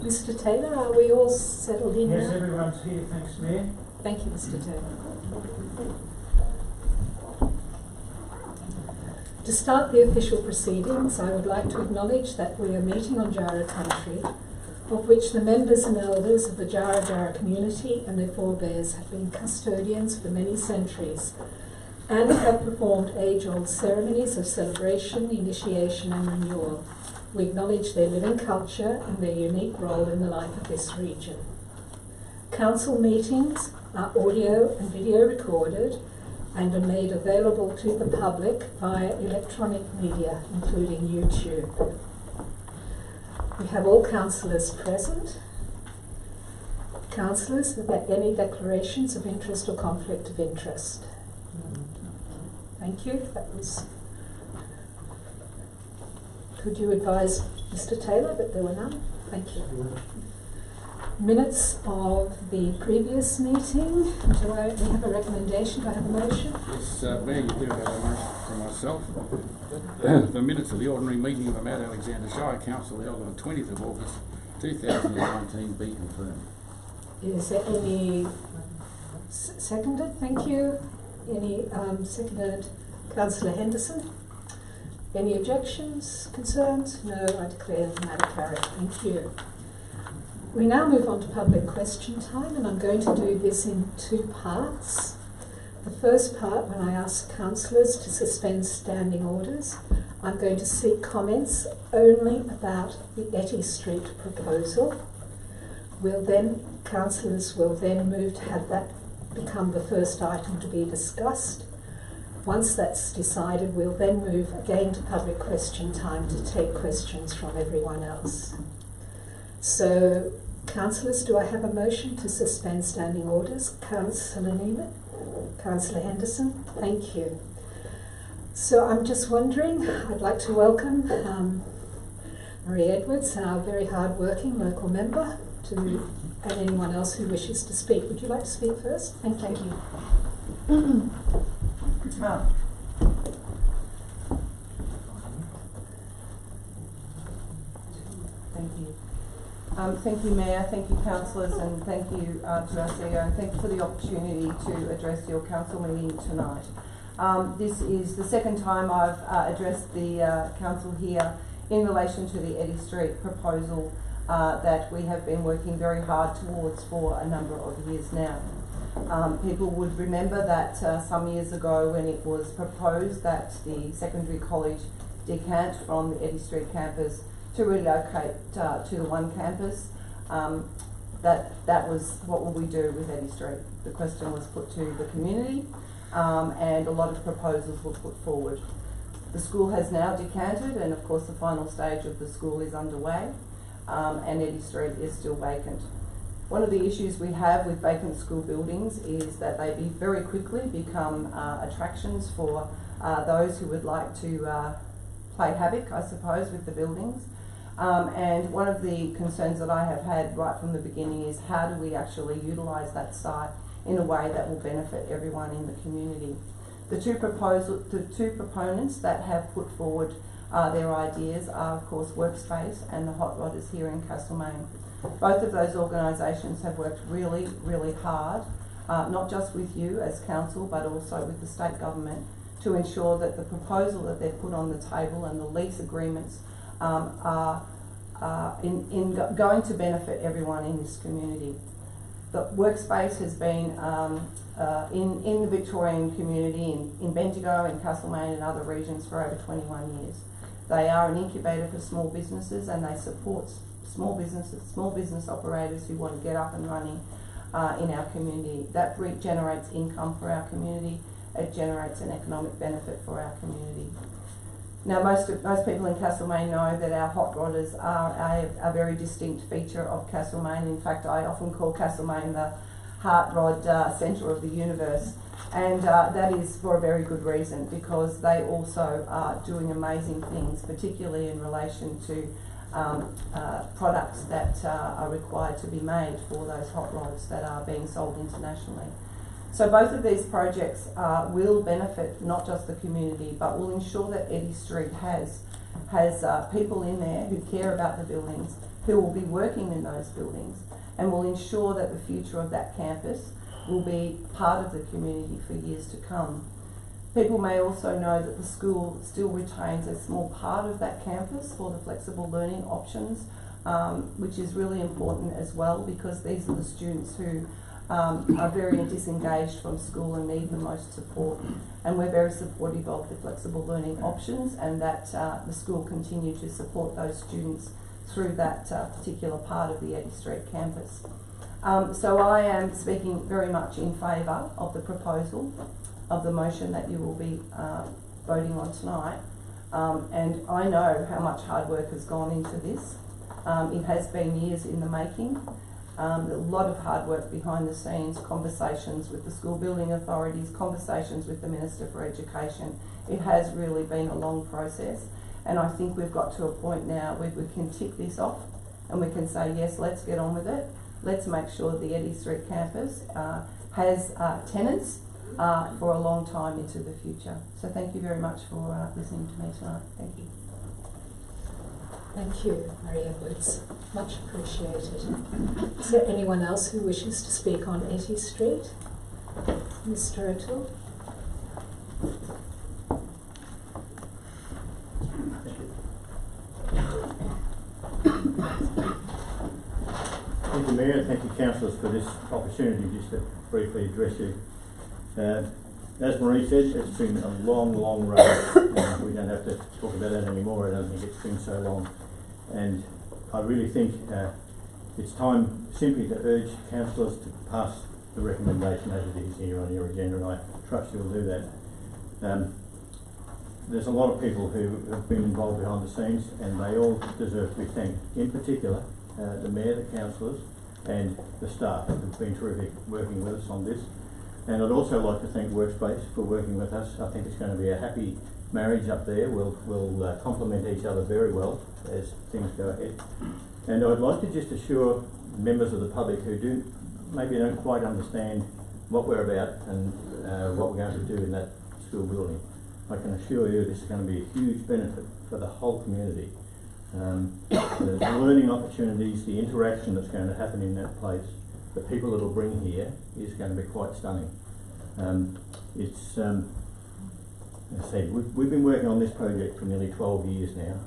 Mr. Taylor, are we all settled in Yes, now? everyone's here, thanks, Mayor. Thank you, Mr. Taylor. To start the official proceedings, I would like to acknowledge that we are meeting on Jara country, of which the members and elders of the Jara community and their forebears have been custodians for many centuries and have performed age-old ceremonies of celebration, initiation and renewal. We acknowledge their living culture and their unique role in the life of this region. Council meetings are audio and video recorded and are made available to the public via electronic media, including YouTube. We have all councillors present. Councillors, have there any declarations of interest or conflict of interest? Thank you. That was. Could you advise Mr. Taylor that there were none? Thank you. Minutes of the previous meeting. Do I have a recommendation? Do I have a motion? Yes, Mayor, you do have a motion from myself. The minutes of the ordinary meeting of the Mount Alexander Shire Council held on the 20th of August 2019 be confirmed. Is there any seconded? Thank you. Any seconded? Councillor Henderson? Any objections, concerns? No, I declare the matter carried. Thank you. We now move on to public question time, and I'm going to do this in two parts. The first part, when I ask councillors to suspend standing orders, I'm going to seek comments only about the Etty Street proposal. Councillors will then move to have that become the first item to be discussed. Once that's decided, we'll then move again to public question time to take questions from everyone else. So, councillors, do I have a motion to suspend standing orders? Councillor Neiman? Councillor Henderson? Thank you. So I'm just wondering, I'd like to welcome Marie Edwards, our very hard-working local member, and anyone else who wishes to speak. Would you like to speak first? Thank you. Thank you. Thank you, Mayor, thank you, councillors, and thank you to our CEO, and thank you for the opportunity to address your council meeting tonight. This is the second time I've addressed the council here in relation to the Etty Street proposal that we have been working very hard towards for a number of years now. People would remember that some years ago when it was proposed that the secondary college decant from the Etty Street campus to relocate to the one campus, that was what will we do with Etty Street. The question was put to the community and a lot of proposals were put forward. The school has now decanted, and of course the final stage of the school is underway, and Etty Street is still vacant. One of the issues we have with vacant school buildings is that they very quickly become attractions for those who would like to play havoc, I suppose, with the buildings. And one of the concerns that I have had right from the beginning is how do we actually utilise that site in a way that will benefit everyone in the community. The two proponents that have put forward their ideas are, of course, Workspace and the Hot Rodders here in Castlemaine. Both of those organisations have worked really, really hard, not just with you as council, but also with the state government, to ensure that the proposal that they've put on the table and the lease agreements are going to benefit everyone in this community. The Workspace has been in the Victorian community, in Bendigo, in Castlemaine and other regions for over 21 years. They are an incubator for small businesses, and they support small business operators who want to get up and running in our community. That generates income for our community. It generates an economic benefit for our community. Now, most people in Castlemaine know that our hot rodders are a very distinct feature of Castlemaine. In fact, I often call Castlemaine heart rod centre of the universe. And that is for a very good reason, because they also are doing amazing things, particularly in relation to products that are required to be made for those hot rods that are being sold internationally. So both of these projects will benefit not just the community, but will ensure that Eddy Street has people in there who care about the buildings, who will be working in those buildings, and will ensure that the future of that campus will be part of the community for years to come. People may also know that the school still retains a small part of that campus for the flexible learning options, which is really important as well, because these are the students who are very disengaged from school and need the most support. And we're very supportive of the flexible learning options, and that the school continue to support those students through that particular part of the Eddy Street campus. So I am speaking very much in favour of the proposal of the motion that you will be voting on tonight. And I know how much hard work has gone into this. It has been years in the making. A lot of hard work behind the scenes, conversations with the school building authorities, conversations with the Minister for Education. It has really been a long process, and I think we've got to a point now where we can tick this off and we can say, yes, let's get on with it. Let's make sure the Eddy Street campus has tenants for a long time into the future. So thank you very much for listening to me tonight. Thank you. Thank you, Mary Edwards. Much appreciated. Is there anyone else who wishes to speak on Eddy Street? Mr. O'Toole? Thank you, Mayor. Thank you, councillors, for this opportunity just to briefly address you. As Marie said, it's been a long, long road. We don't have to talk about that anymore. I don't think it's been so long. And I really think it's time simply to urge councillors to pass the recommendation as it is here on your agenda, and I trust you'll do that. There's a lot of people who have been involved behind the scenes, and they all deserve to be thanked. In particular, the Mayor, the councillors, and the staff who've been terrific working with us on this. And I'd also like to thank Workspace for working with us. I think it's going to be a happy marriage up there. We'll complement each other very well as things go ahead. And I'd like to just assure members of the public who maybe don't quite understand what we're about and what we're going to do in that school building. I can assure you this is going to be a huge benefit for the whole community. The learning opportunities, the interaction that's going to happen in that place, the people it'll bring here is going to be quite stunning. As I said, we've been working on this project for nearly 12 years now.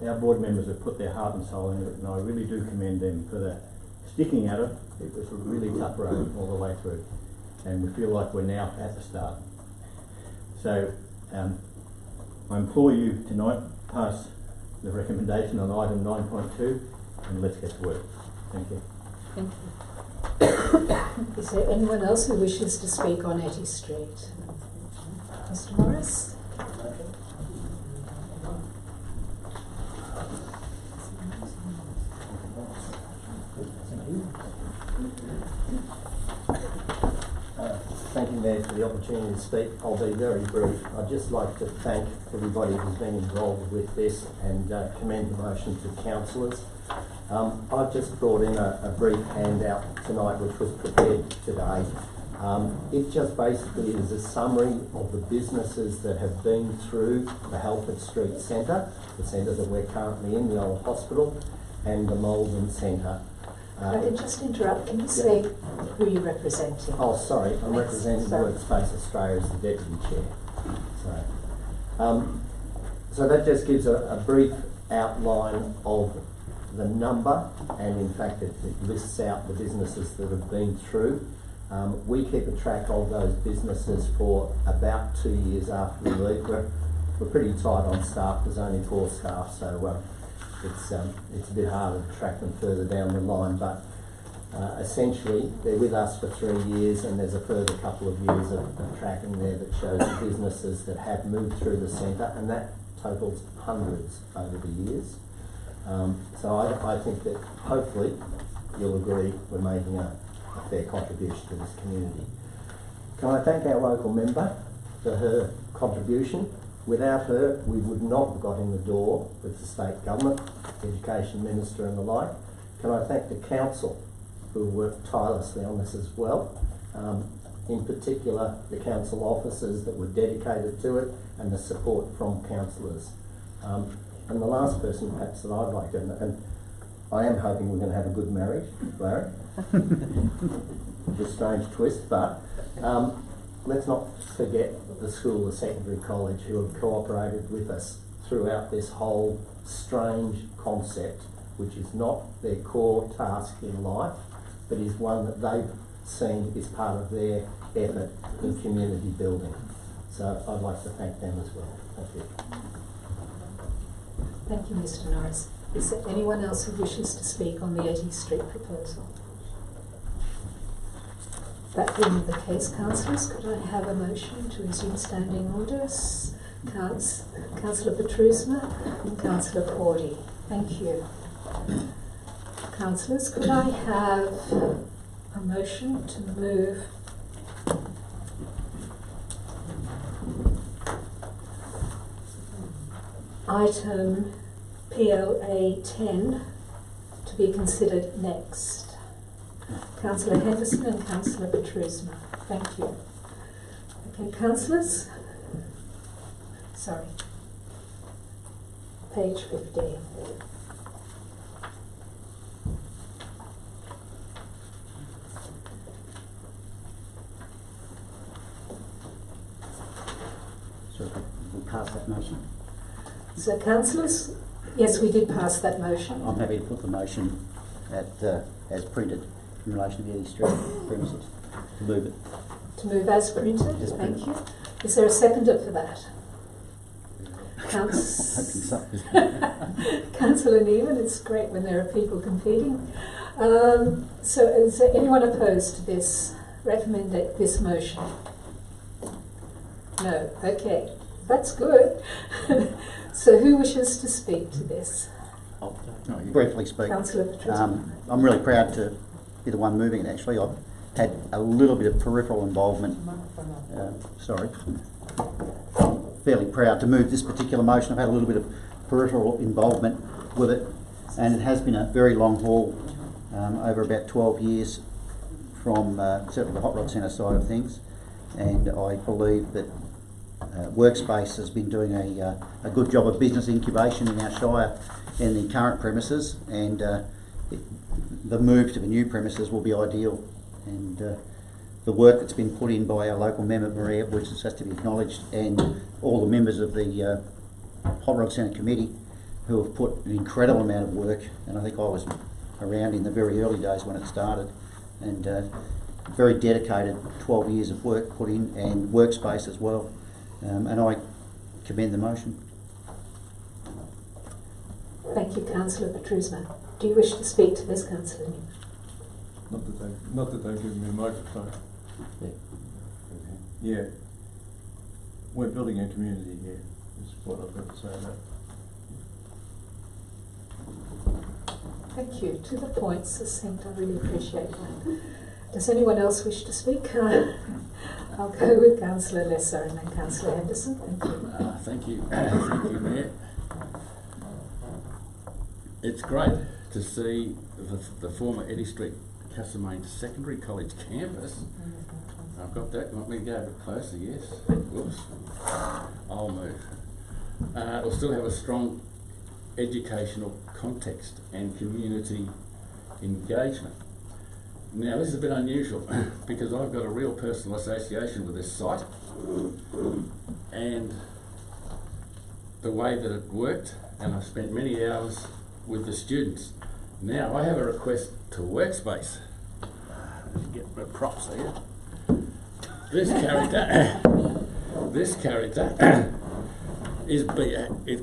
Our board members have put their heart and soul into it, and I really do commend them for the sticking at it. It was a really tough road all the way through, and we feel like we're now at the start. So I implore you tonight, pass the recommendation on item 9.2, and let's get to work. Thank you. Thank you. Is there anyone else who wishes to speak on Eddy Street? Mr. Morris? Thank you, Mayor, for the opportunity to speak. I'll be very brief. I'd just like to thank everybody who's been involved with this and commend the motion to councillors. I've just brought in a brief handout tonight which was prepared today. It just basically is a summary of the businesses that have been through the Halford Street Centre, the centre that we're currently in, the old hospital, and the Malden Centre. I can just interrupt. Can you say who you're representing? Oh, sorry, I'm representing Workspace Australia as the Deputy Chair. So that just gives a brief outline of the number, and in fact it lists out the businesses that have been through. We keep a track of those businesses for about 2 years after we leave. We're pretty tight on staff. There's only 4 staff, so it's a bit harder to track them further down the line, but essentially they're with us for 3 years, and there's a further couple of years of tracking there that shows the businesses that have moved through the centre, and that totals hundreds over the years. So I think that hopefully you'll agree we're making a a fair contribution to this community. Can I thank our local member for her contribution? Without her, we would not have got in the door with the state government, education minister and the like. Can I thank the council who worked tirelessly on this as well? In particular, the council officers that were dedicated to it and the support from councillors. And the last person perhaps that I'd like to, and I am hoping we're going to have a good marriage, Larry. With a strange twist, but let's not forget the school, the secondary college, who have cooperated with us throughout this whole strange concept, which is not their core task in life, but is one that they've seen is part of their effort in community building. So I'd like to thank them as well. Thank you. Thank you, Mr. Norris. Is there anyone else who wishes to speak on the Etty Street proposal? That being the case, councillors, could I have a motion to resume standing orders? Councillor Petrusma and Councillor Cordy. Thank you. Councillors, could I have a motion to move item PLA 10 to be considered next? Councillor Henderson and Councillor Petrusma. Thank you. Okay, councillors. Sorry. Page 15. So we pass that motion. So councillors, yes, we did pass that motion. I'm happy to put the motion as printed in relation to the Etty Street premises. To move it. To move as printed, As thank printed. you. Is there a seconder for that? Hoping so. Councillor Neiman, it's great when there are people competing. So is there anyone opposed to this, this motion? No, okay, that's good. So who wishes to speak to this? I'll briefly speak. Councillor Petrusma. I'm really proud to be the one moving it actually. I've had a little bit of peripheral involvement. Fairly proud to move this particular motion. I've had a little bit of peripheral involvement with it, and it has been a very long haul over about 12 years from certainly the Hot Rod Centre side of things, and I believe that Workspace has been doing a good job of business incubation in our Shire in the current premises, and the move to the new premises will be ideal. And the work that's been put in by our local member Maria, which has to be acknowledged, and all the members of the Hot Rod Centre Committee who have put an incredible amount of work, and I think I was around in the very early days when it started, and very dedicated 12 years of work put in, and Workspace as well, and I commend the motion. Thank you, Councillor Petrusma. Do you wish to speak to this, Councillor Neiman? Not that they've given me a microphone. Yeah. We're building a community here, is what I've got to say about it. Thank you. To the point, succinct. I really appreciate that. Does anyone else wish to speak? I'll go with Councillor Lesser and then Councillor Henderson. Thank you. Thank you. Thank you, Mayor. It's great to see the former Etty Street Castlemaine Secondary College campus. I've got that. You want me to go a bit closer? Yes. Whoops. I'll move. It'll still have a strong educational context and community engagement. Now, this is a bit unusual because I've got a real personal association with this site and the way that it worked, and I've spent many hours with the students. Now, I have a request to Workspace. Get my props here. This character is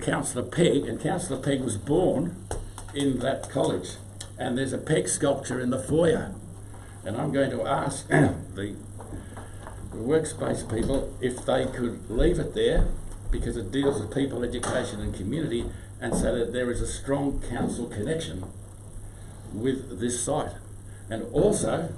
Councillor Pegg, and Councillor Pegg was born in that college, and there's a Pegg sculpture in the foyer, and I'm going to ask the Workspace people if they could leave it there because it deals with people, education and community, and so that there is a strong council connection with this site. And also,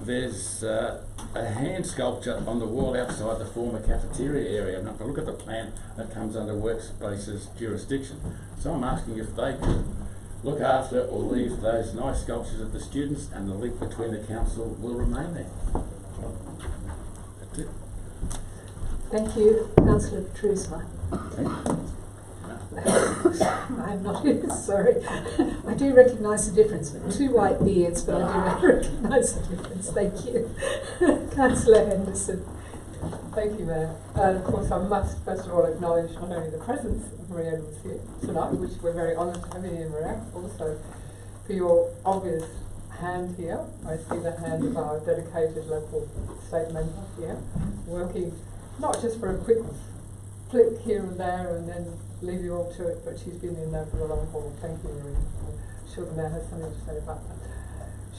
there's a hand sculpture on the wall outside the former cafeteria area. I'm not going to look at the plan that comes under workspaces jurisdiction. So I'm asking if they could look after or leave those nice sculptures of the students, and the link between the council will remain there. That's it. Thank you, Councillor Trusma. I'm not sorry. I do recognise the difference with two white beards, but I do recognise the difference. Thank you. Councillor Henderson. Thank you, Mayor. And of course, I must first of all acknowledge not only the presence of Maria Edwards here tonight, which we're very honoured to have you here, Maria, also for your obvious hand here. I see the hand of our dedicated local state member here, working not just for a quick flick here and there and then leave you all to it, but she's been in there for the long haul. Thank you, Maria. I'm sure the Mayor has something to say about that.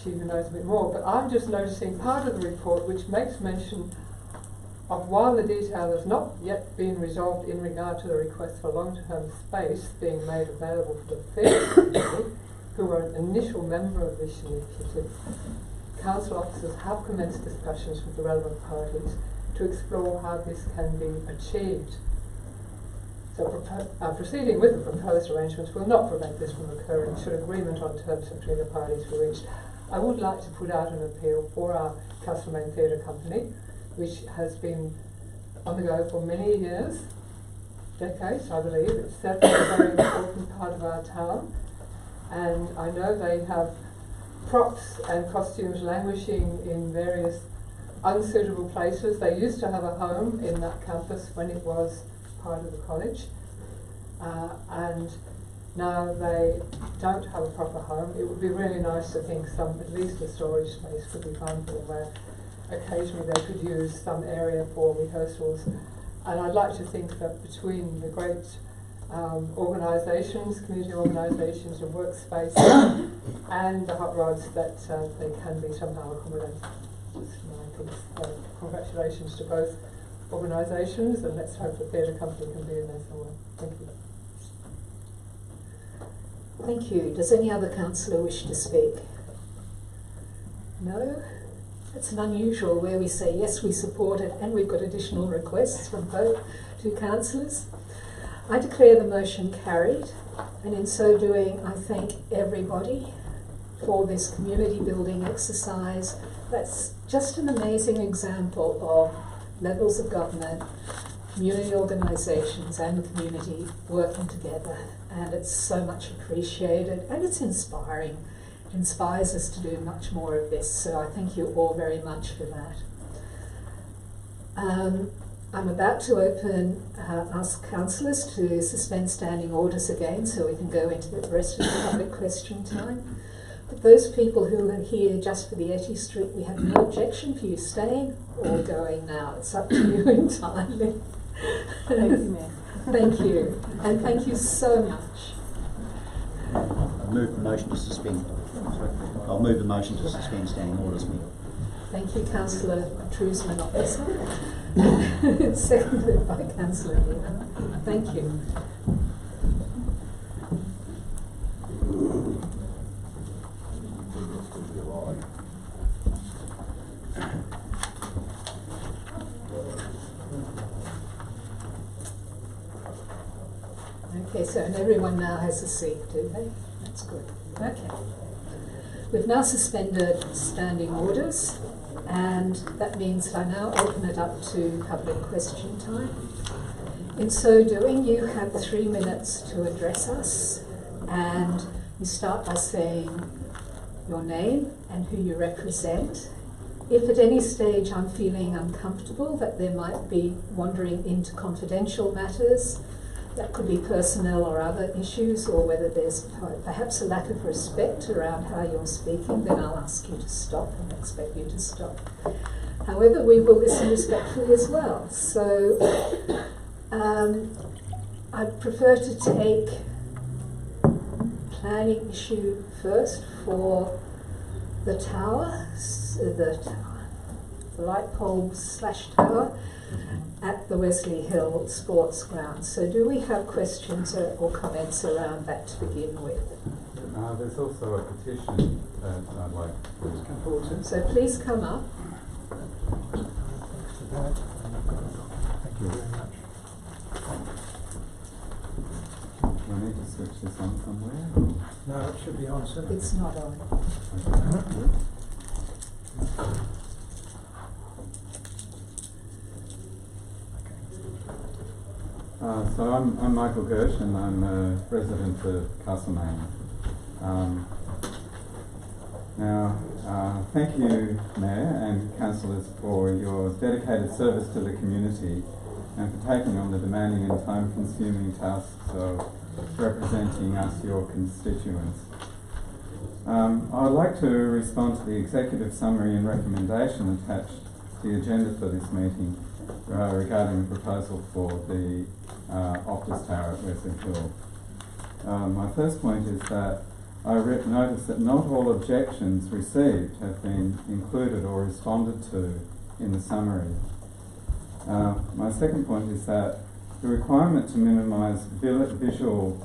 She even knows a bit more. But I'm just noticing part of the report which makes mention of, while the detail has not yet been resolved in regard to the request for long-term space being made available for the theatre community, who were an initial member of this initiative, council officers have commenced discussions with the relevant parties to explore how this can be achieved. So proceeding with the proposed arrangements will not prevent this from occurring should agreement on terms between the parties be reached. I would like to put out an appeal for our Castlemaine Theatre Company, which has been on the go for many years, decades I believe. It's certainly a very important part of our town, and I know they have props and costumes languishing in various unsuitable places. They used to have a home in that campus when it was part of the college, and now they don't have a proper home. It would be really nice to think at least a storage space could be found for them, where occasionally they could use some area for rehearsals. And I'd like to think that between the great organisations, community organisations and workspace and the hot rods, that they can be somehow accommodated. Congratulations to both organisations, and let's hope the theatre company can be in there somewhere. Thank you. Thank you. Does any other councillor wish to speak? No? It's an unusual where we say yes, we support it, and we've got additional requests from both two councillors. I declare the motion carried, and in so doing I thank everybody for this community building exercise. That's just an amazing example of levels of government, community organisations and the community working together, and it's so much appreciated, and it's inspiring. It inspires us to do much more of this, so I thank you all very much for that. I'm about to ask councillors to suspend standing orders again so we can go into the rest of the public question time. But those people who are here just for the Etty Street, we have no objection for you staying or going now. It's up to you entirely. Thank you, Mayor. Thank you, and thank you so much. I'll move the motion to suspend. I'll move the motion to suspend standing orders, Mayor. Thank you, Councillor Trusman, officer. Seconded by Councillor Neal. Thank you. Okay, so and everyone now has a seat, do they? That's good. Okay. We've now suspended standing orders, and that means that I now open it up to public question time. In so doing, you have 3 minutes to address us, and you start by saying your name and who you represent. If at any stage I'm feeling uncomfortable that there might be wandering into confidential matters, that could be personnel or other issues, or whether there's perhaps a lack of respect around how you're speaking, then I'll ask you to stop and expect you to stop. However, we will listen respectfully as well. So I'd prefer to take planning issue first for the tower, the light pole / tower at the Wesley Hill Sports Ground. So do we have questions or comments around that to begin with? There's also a petition that I'd like to Come forward to. So please come up. Thank you very much. Do I need to switch this on somewhere? Or? No, it should be on, shouldn't it? It's not on. So I'm Michael Gersh and I'm a resident of Castlemaine. Thank you, Mayor and Councillors, for your dedicated service to the community and for taking on the demanding and time-consuming tasks of representing us, your constituents. I'd like to respond to the executive summary and recommendation attached to the agenda for this meeting regarding the proposal for the Optus Tower at Wesley Hill. My first point is that I noticed that not all objections received have been included or responded to in the summary. My second point is that the requirement to minimise visual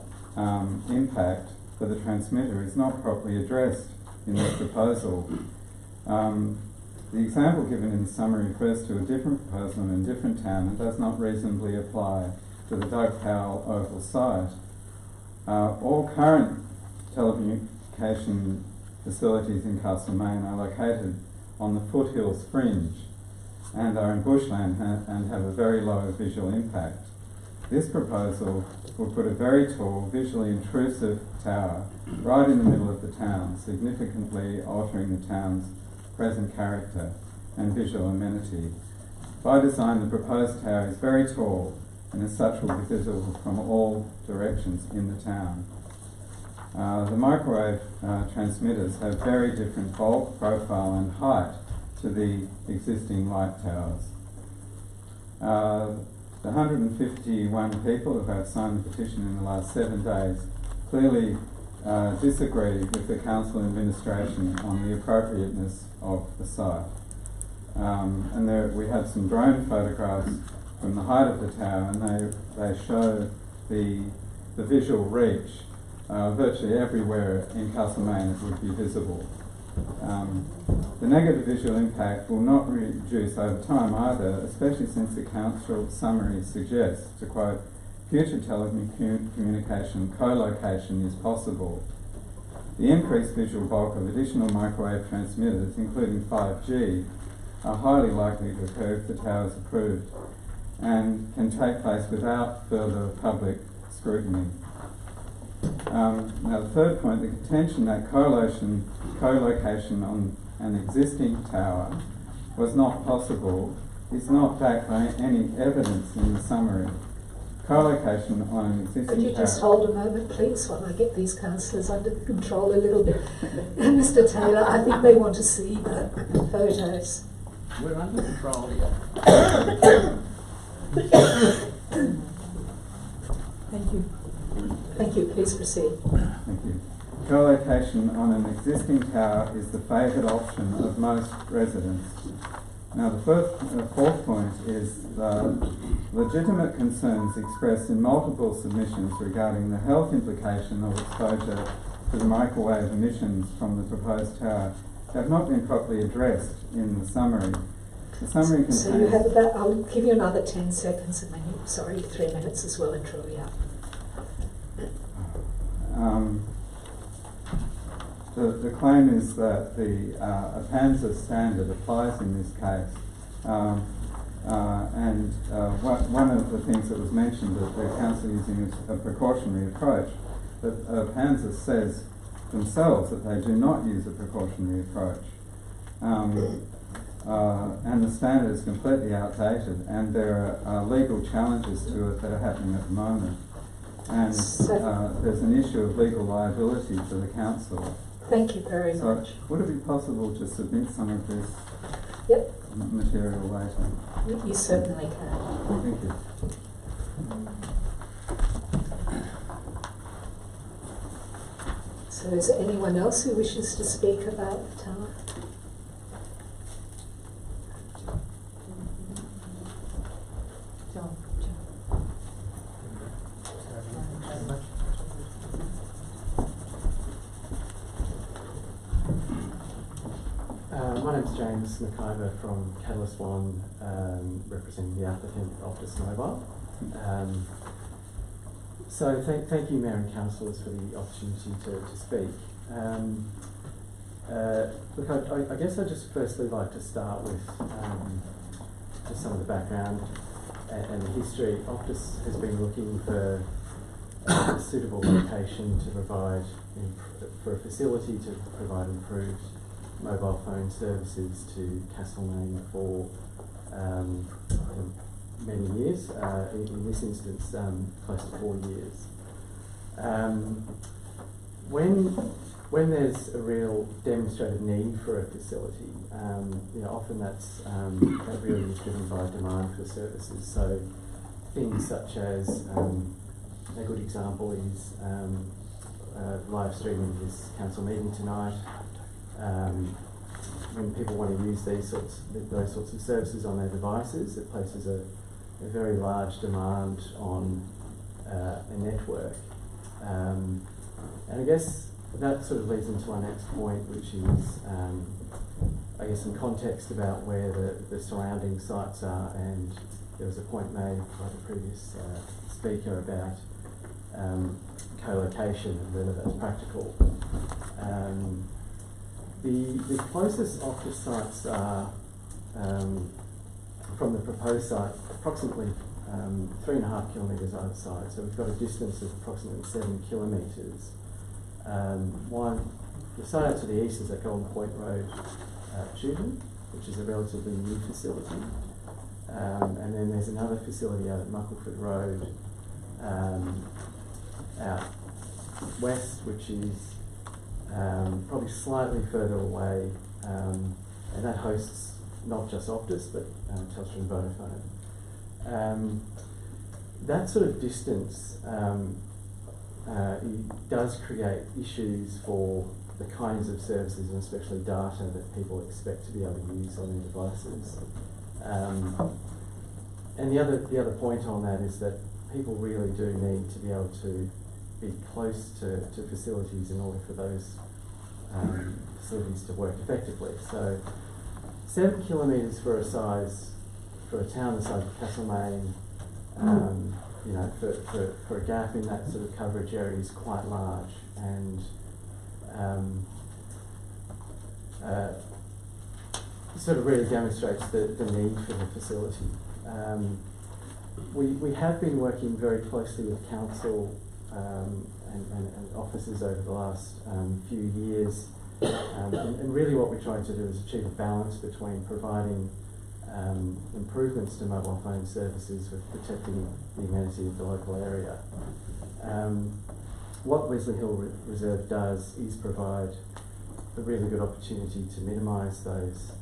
impact for the transmitter is not properly addressed in this proposal. The example given in the summary refers to a different proposal in a different town and does not reasonably apply to the Doug Powell Oval site. All current telecommunication facilities in Castlemaine are located on the foothills fringe and are in bushland and have a very low visual impact. This proposal will put a very tall, visually intrusive tower right in the middle of the town, significantly altering the town's present character and visual amenity. By design, the proposed tower is very tall and as such will be visible from all directions in the town. The microwave transmitters have very different bulk, profile and height to the existing light towers. The 151 people who have signed the petition in the last 7 days clearly disagree with the council administration on the appropriateness of the site. And there we have some drone photographs from the height of the tower, and they show the visual reach. Virtually everywhere in Castlemaine it would be visible. The negative visual impact will not reduce over time either, especially since the council summary suggests, to quote, future telecommunication co-location is possible. The increased visual bulk of additional microwave transmitters, including 5G, are highly likely to occur if the tower is approved and can take place without further public scrutiny. Now the third point, the contention that co-location on an existing tower was not possible is not backed by any evidence in the summary. Co-location on an existing tower... Could you just hold a moment, please, while I get these councillors under control a little bit? Mr Taylor, I think they want to see the photos. We're under control here. Thank you. Thank you. Please proceed. Thank you. Co-location on an existing tower is the favoured option of most residents. Now the fourth point is legitimate concerns expressed in multiple submissions regarding the health implication of exposure to the microwave emissions from the proposed tower have not been properly addressed in the summary. The summary contains... So you have about, I'll give you another 10 seconds and then, 3 minutes as well and truly up. The claim is that the APANSA standard applies in this case, one of the things that was mentioned that the council using a precautionary approach, that APANSA says themselves that they do not use a precautionary approach, and the standard is completely outdated, and there are legal challenges to it that are happening at the moment. And there's an issue of legal liability for the council. Thank you very much. Would it be possible to submit some of this material later? You certainly can. Thank you. So is there anyone else who wishes to speak about the tower? John. name's James McIver from Catalyst One, representing the applicant Optus Mobile. So thank you, Mayor and Councillors, for the opportunity to speak. Look, I guess I'd just firstly like to start with just some of the background and the history. Optus has been looking for a suitable location to provide, for a facility to provide improved mobile phone services to Castlemaine for many years. In this instance, close to 4 years. When there's a real demonstrated need for a facility, often that really is driven by demand for services. So things such as a good example is live streaming this council meeting tonight. When people want to use those sorts of services on their devices, it places a very large demand on a network. And I guess that sort of leads into our next point, which is I guess some context about where the surrounding sites are. And there was a point made by the previous speaker about co-location and whether that's practical. The closest Optus sites are from the proposed site approximately 3.5 kilometres either side, so we've got a distance of approximately 7 kilometres. The site out to the east is at Golden Point Road, Chewton, which is a relatively new facility, and then there's another facility out at Muckleford Road, out west, which is probably slightly further away, and that hosts not just Optus but Telstra and Vodafone. That sort of distance does create issues for the kinds of services and especially data that people expect to be able to use on their devices. And the other point on that is that people really do need to be able to be close to facilities in order for those facilities to work effectively. So 7 kilometres for a town the size of Castlemaine, for a gap in that sort of coverage area is quite large, and sort of really demonstrates the need for the facility. We have been working very closely with council and officers over the last few years, and really what we're trying to do is achieve a balance between providing improvements to mobile phone services with protecting the amenity of the local area. What Wesley Hill Reserve does is provide a really good opportunity to minimise those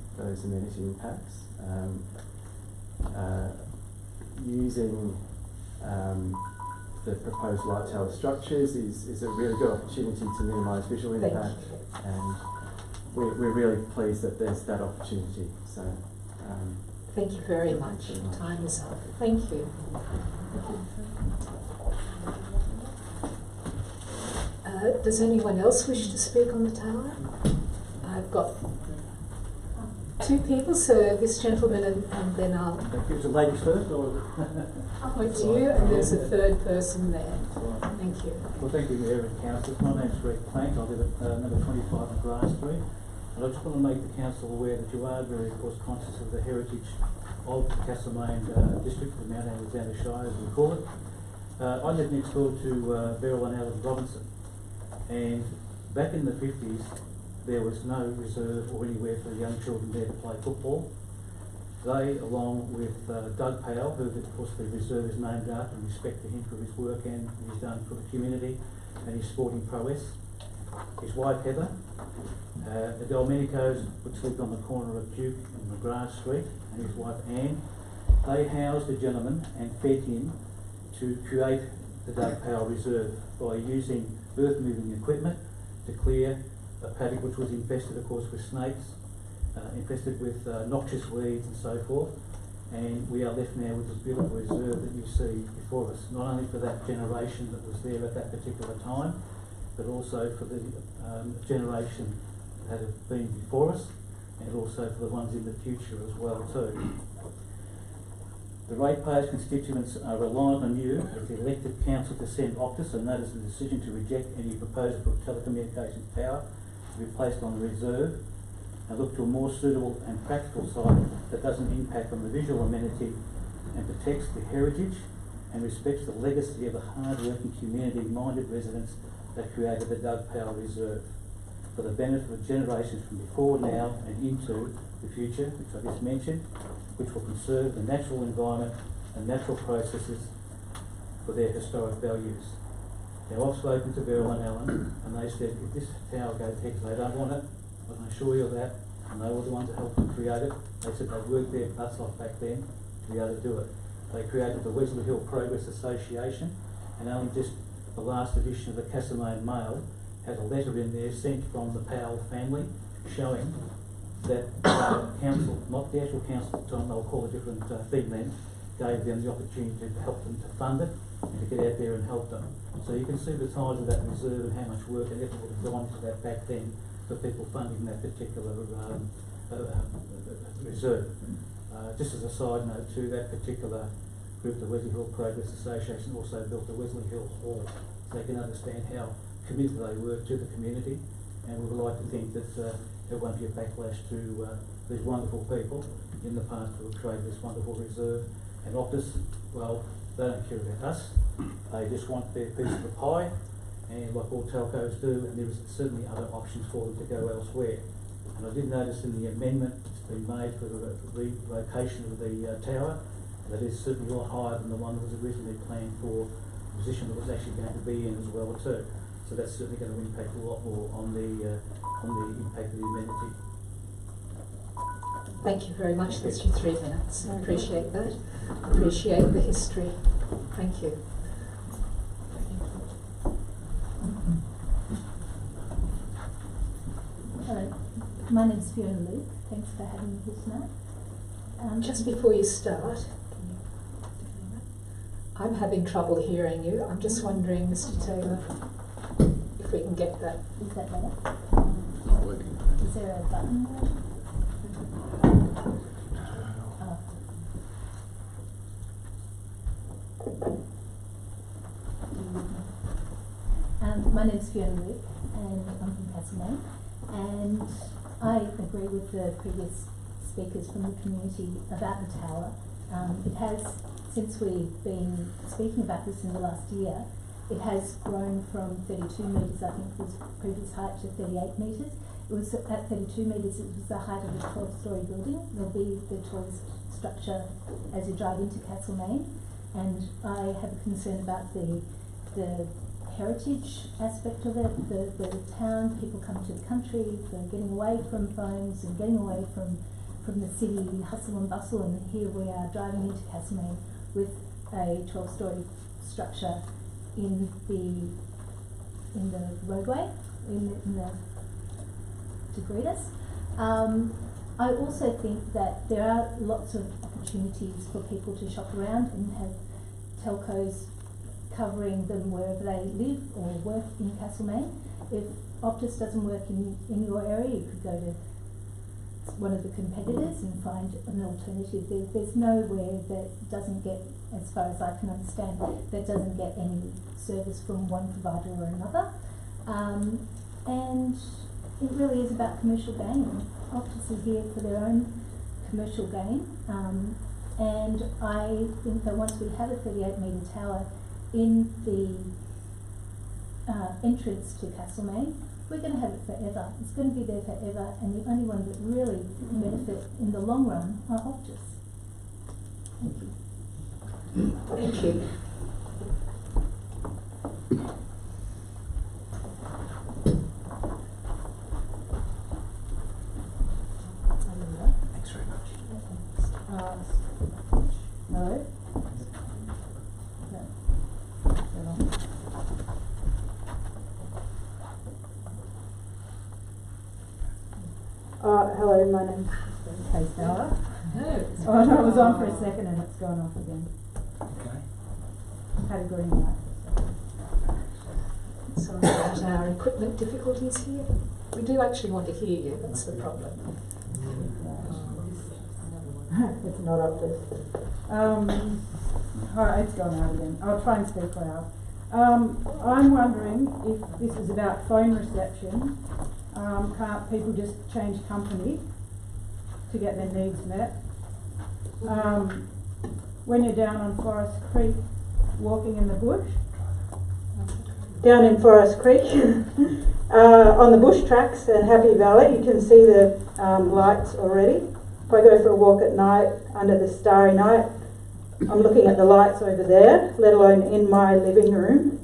amenity impacts. Using the proposed light tower structures is a really good opportunity to minimise visual impact, and we're really pleased that there's that opportunity. So thank you very much. Time is up. Thank you. Does anyone else wish to speak on the tower? I've got 2 people, so this gentleman and then I'll Is the ladies first, or? point to you, and there's a third person there. Thank you. Well, thank you, Mayor and Councillors. My name's Greg Plank. I live at number 25 on Grass Street. And I just want to make the Council aware that you are very, of course, conscious of the heritage of the Castlemaine district, the Mount Alexander Shire, as we call it. I live next door to Beryl and Alan Robinson. And back in the 50s, there was no reserve or anywhere for young children there to play football. They, along with Doug Powell, who of course the reserve is named after, in respect to him for his work and he's done for the community and his sporting prowess, his wife Heather, the Delmenicos, which lived on the corner of Duke and McGrath Street, and his wife Anne, they housed the gentleman and fed him to create the Doug Powell Reserve by using earth-moving equipment to clear a paddock which was infested, of course, with snakes, infested with noxious weeds and so forth. And we are left now with this beautiful reserve that you see before us, not only for that generation that was there at that particular time, but also for the generation that have been before us. and also for the ones in the future as well too. The ratepayers' constituents are reliant on you as the elected council to send Optus a notice of decision to reject any proposal for a telecommunications tower to be placed on the reserve and look to a more suitable and practical site that doesn't impact on the visual amenity and protects the heritage and respects the legacy of the hard-working, community-minded residents that created the Doug Power Reserve for the benefit of generations from before now and into the future, which I just mentioned, which will conserve the natural environment and natural processes for their historic values. Now, I've spoken to Beryl and Alan, and they said if this tower goes ahead, they don't want it. I can assure you of that, and they were the ones that helped to create it. They said they worked their butts off back then to be able to do it. They created the Wesley Hill Progress Association, and only just the last edition of the Castlemaine Mail had a letter in there sent from the Powell family showing that council, not the actual council at the time, they'll call a different thing then, gave them the opportunity to help them to fund it and to get out there and help them. So you can see the size of that reserve and how much work and effort would have gone into that back then for people funding that particular reserve. Just as a side note too, that particular group, the Wesley Hill Progress Association, also built the Wesley Hill Hall, so they can understand how committed they were to the community, and we would like to think that there won't be a backlash to these wonderful people in the past who have created this wonderful reserve. And Optus, well, they don't care about us, they just want their piece of the pie, and like all telcos do, and there is certainly other options for them to go elsewhere. And I did notice in the amendment that's been made for the relocation of the tower, that is certainly a lot higher than the one that was originally planned for the position that was actually going to be in as well too. So that's certainly going to impact a lot more on the impact of the amenity. Thank you very much. That's your 3 minutes. I appreciate that. Appreciate the history. Thank you. Hello, my name's Fiona Luke. Thanks for having me here tonight. Just before you start, I'm having trouble hearing you. I'm just wondering, Mr. Taylor, if we can get that. Is that better? Not working. Is there a button there? My name's Fiona Luke, and I'm from Castlemaine, and I agree with the previous speakers from the community about the tower. It has, since we've been speaking about this in the last year, it has grown from 32 metres, I think was previous height, to 38 metres. It was at 32 metres, it was the height of a 12-storey building. It'll be the tallest structure as you drive into Castlemaine, and I have a concern about the heritage aspect of it, the town. People come to the country for getting away from phones and getting away from the city hustle and bustle, and here we are driving into Castlemaine with a 12-storey structure in the roadway, to greet us. I also think that there are lots of opportunities for people to shop around and have telcos covering them wherever they live or work in Castlemaine. If Optus doesn't work in your area, you could go to one of the competitors and find an alternative. There's nowhere that doesn't get, as far as I can understand, that doesn't get any service from one provider or another. And it really is about commercial gain. Optus is here for their own commercial gain. And I think that once we have a 38-metre tower in the entrance to Castlemaine, we're going to have it forever. It's going to be there forever, and the only one that really benefit in the long run are Optus. Thank you. Thank you. Thanks very much. Hello? Hello, my name's Kay Stower. Oh no, it was on for a second and it's gone off again. Okay. Had a green light. Sorry about our equipment difficulties here. We do actually want to hear you, that's the problem. It's not up there. Alright, it's gone out again. I'll try and speak loud. I'm wondering if this is about phone reception. Can't people just change company to get their needs met? When you're down on Forest Creek walking in the bush, down in Forest Creek, on the bush tracks in Happy Valley, you can see the lights already. If I go for a walk at night under the starry night, I'm looking at the lights over there, let alone in my living room.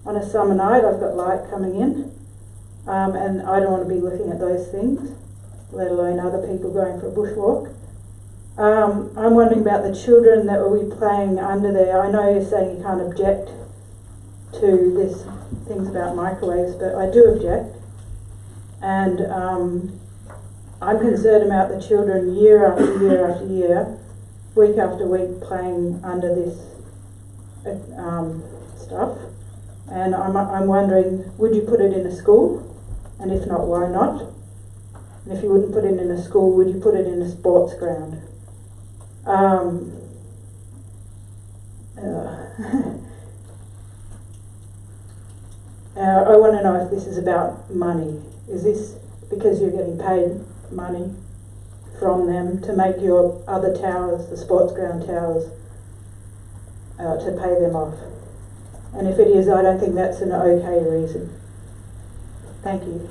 On a summer night, I've got light coming in, and I don't want to be looking at those things, let alone other people going for a bushwalk. I'm wondering about the children that will be playing under there. I know you're saying you can't object to this things about microwaves, but I do object, and I'm concerned about the children year after year after year, week after week playing under this stuff, and I'm wondering, would you put it in a school, and if not, why not? And if you wouldn't put it in a school, would you put it in a sports ground? I want to know if this is about money. Is this because you're getting paid money from them to make your other towers, the sports ground towers, to pay them off? And if it is, I don't think that's an okay reason. Thank you.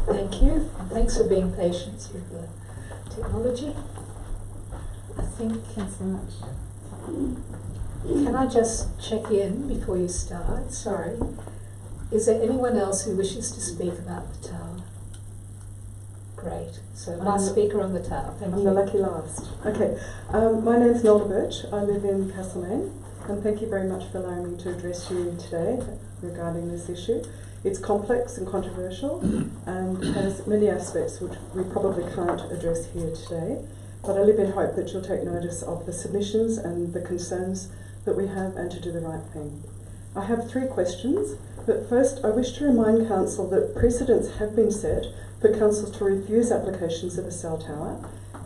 Thank you. And thanks for being patient with the technology. I think, can I just check in before you start? Sorry. Is there anyone else who wishes to speak about the tower? Great. So last speaker on the tower. Thank you. I'm the lucky last. Okay. My name's Nolda Birch. I live in Castlemaine, and thank you very much for allowing me to address you today regarding this issue. It's complex and controversial and has many aspects which we probably can't address here today, but I live in hope that you'll take notice of the submissions and the concerns that we have and to do the right thing. I have 3 questions, but first I wish to remind Council that precedents have been set for councils to refuse applications of a cell tower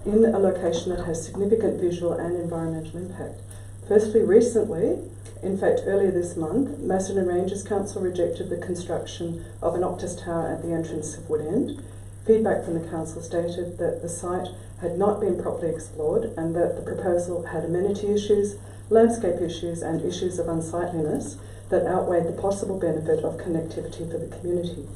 in a location that has significant visual and environmental impact. Firstly, recently, in fact earlier this month, Macedon Ranges Council rejected the construction of an Optus tower at the entrance of Wood End. Feedback from the council stated that the site had not been properly explored and that the proposal had amenity issues, landscape issues and issues of unsightliness that outweighed the possible benefit of connectivity for the community.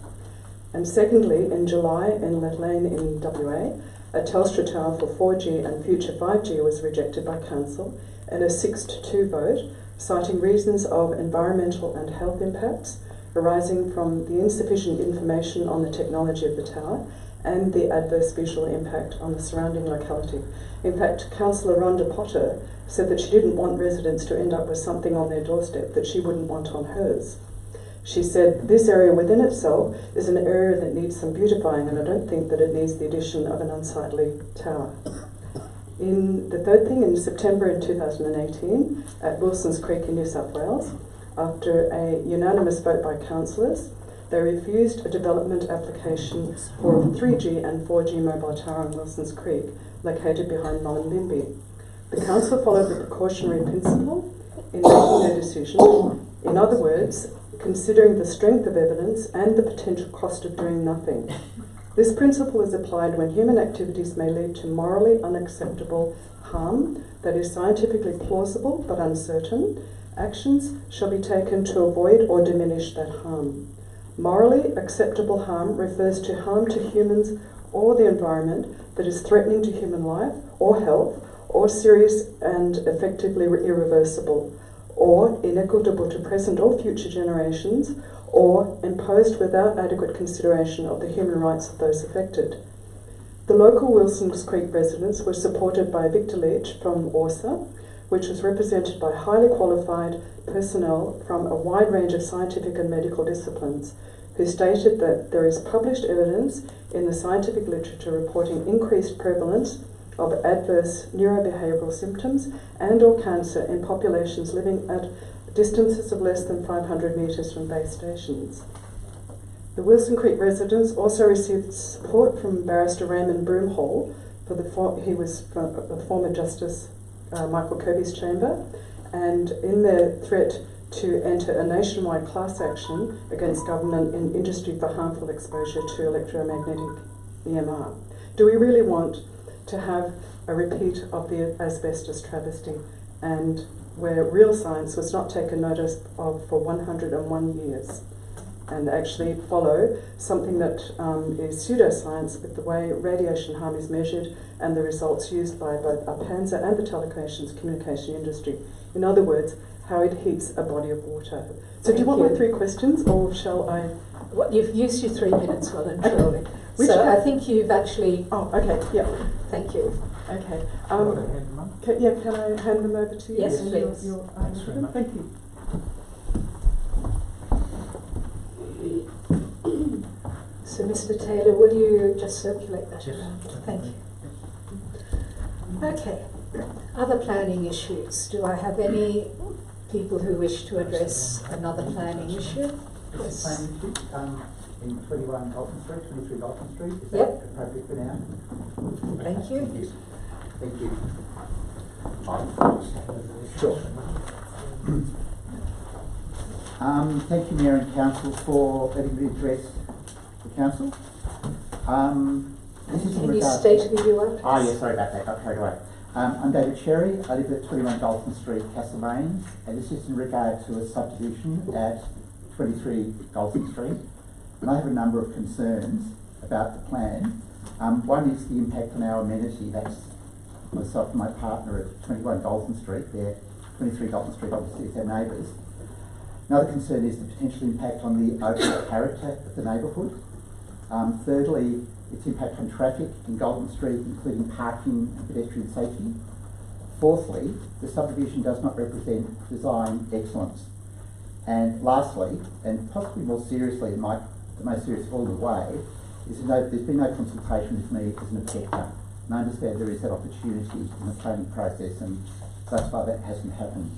And secondly, in July in Lane in WA, a Telstra tower for 4G and future 5G was rejected by council in a 6-2 vote, citing reasons of environmental and health impacts arising from the insufficient information on the technology of the tower and the adverse visual impact on the surrounding locality. In fact, Councillor Rhonda Potter said that she didn't want residents to end up with something on their doorstep that she wouldn't want on hers. She said, this area within itself is an area that needs some beautifying, and I don't think that it needs the addition of an unsightly tower. In the third thing, in September in 2018, at Wilson's Creek in New South Wales, after a unanimous vote by councillors, they refused a development application for a 3G and 4G mobile tower on Wilson's Creek, located behind Mullumbimby. The council followed the precautionary principle in making their decision. In other words, considering the strength of evidence and the potential cost of doing nothing. This principle is applied when human activities may lead to morally unacceptable harm that is scientifically plausible but uncertain. Actions shall be taken to avoid or diminish that harm. Morally acceptable harm refers to harm to humans or the environment that is threatening to human life or health, or serious and effectively irreversible, or inequitable to present or future generations, or imposed without adequate consideration of the human rights of those affected. The local Wilson's Creek residents were supported by Victor Leach from ORSA, which was represented by highly qualified personnel from a wide range of scientific and medical disciplines, who stated that there is published evidence in the scientific literature reporting increased prevalence of adverse neurobehavioural symptoms and or cancer in populations living at distances of less than 500 metres from base stations. The Wilson Creek residents also received support from Barrister Raymond Broomhall, he was from the former Justice Michael Kirby's chamber, and in their threat to enter a nationwide class action against government and industry for harmful exposure to electromagnetic EMR. Do we really want to have a repeat of the asbestos travesty, and where real science was not taken notice of for 101 years, and actually follow something that is pseudoscience with the way radiation harm is measured and the results used by both APANSA and the telecommunication industry. In other words, how it heats a body of water. So do you want my 3 questions, or shall I? Well, you've used your 3 minutes well and truly. Which So I think you've actually... Oh, okay, yeah. Thank you. Okay. Can Can I hand them over to you? Yes, And please. Thanks very much. Thank you. So Mr. Taylor, will you just circulate that around? Thank you. Okay. Other planning issues. Do I have any people who wish to address another planning issue? Yes. Planning issue, in 21 Dalton Street, 23 Dalton Street. Is Yep. that appropriate for now? Thank you. Thank you. Sure. Thank you, Mayor and Council, for letting me address the Council. This is in Can you regard state who you are, please? yeah, sorry about that, got carried away. I'm David Sherry. I live at 21 Dalton Street, Castlemaine, and this is in regard to a subdivision at 23 Dalton Street. And I have a number of concerns about the plan. One is the impact on our amenity. That's myself and my partner at 21 Dalton Street. There, 23 Dalton Street obviously is our neighbours. Another concern is the potential impact on the overall character of the neighbourhood. Thirdly, its impact on traffic in Dalton Street, including parking and pedestrian safety. Fourthly, the subdivision does not represent design excellence. And lastly, and possibly more seriously, the most serious of all the way, is there's been no consultation with me as an objector. And I understand there is that opportunity in the planning process, and thus far that hasn't happened.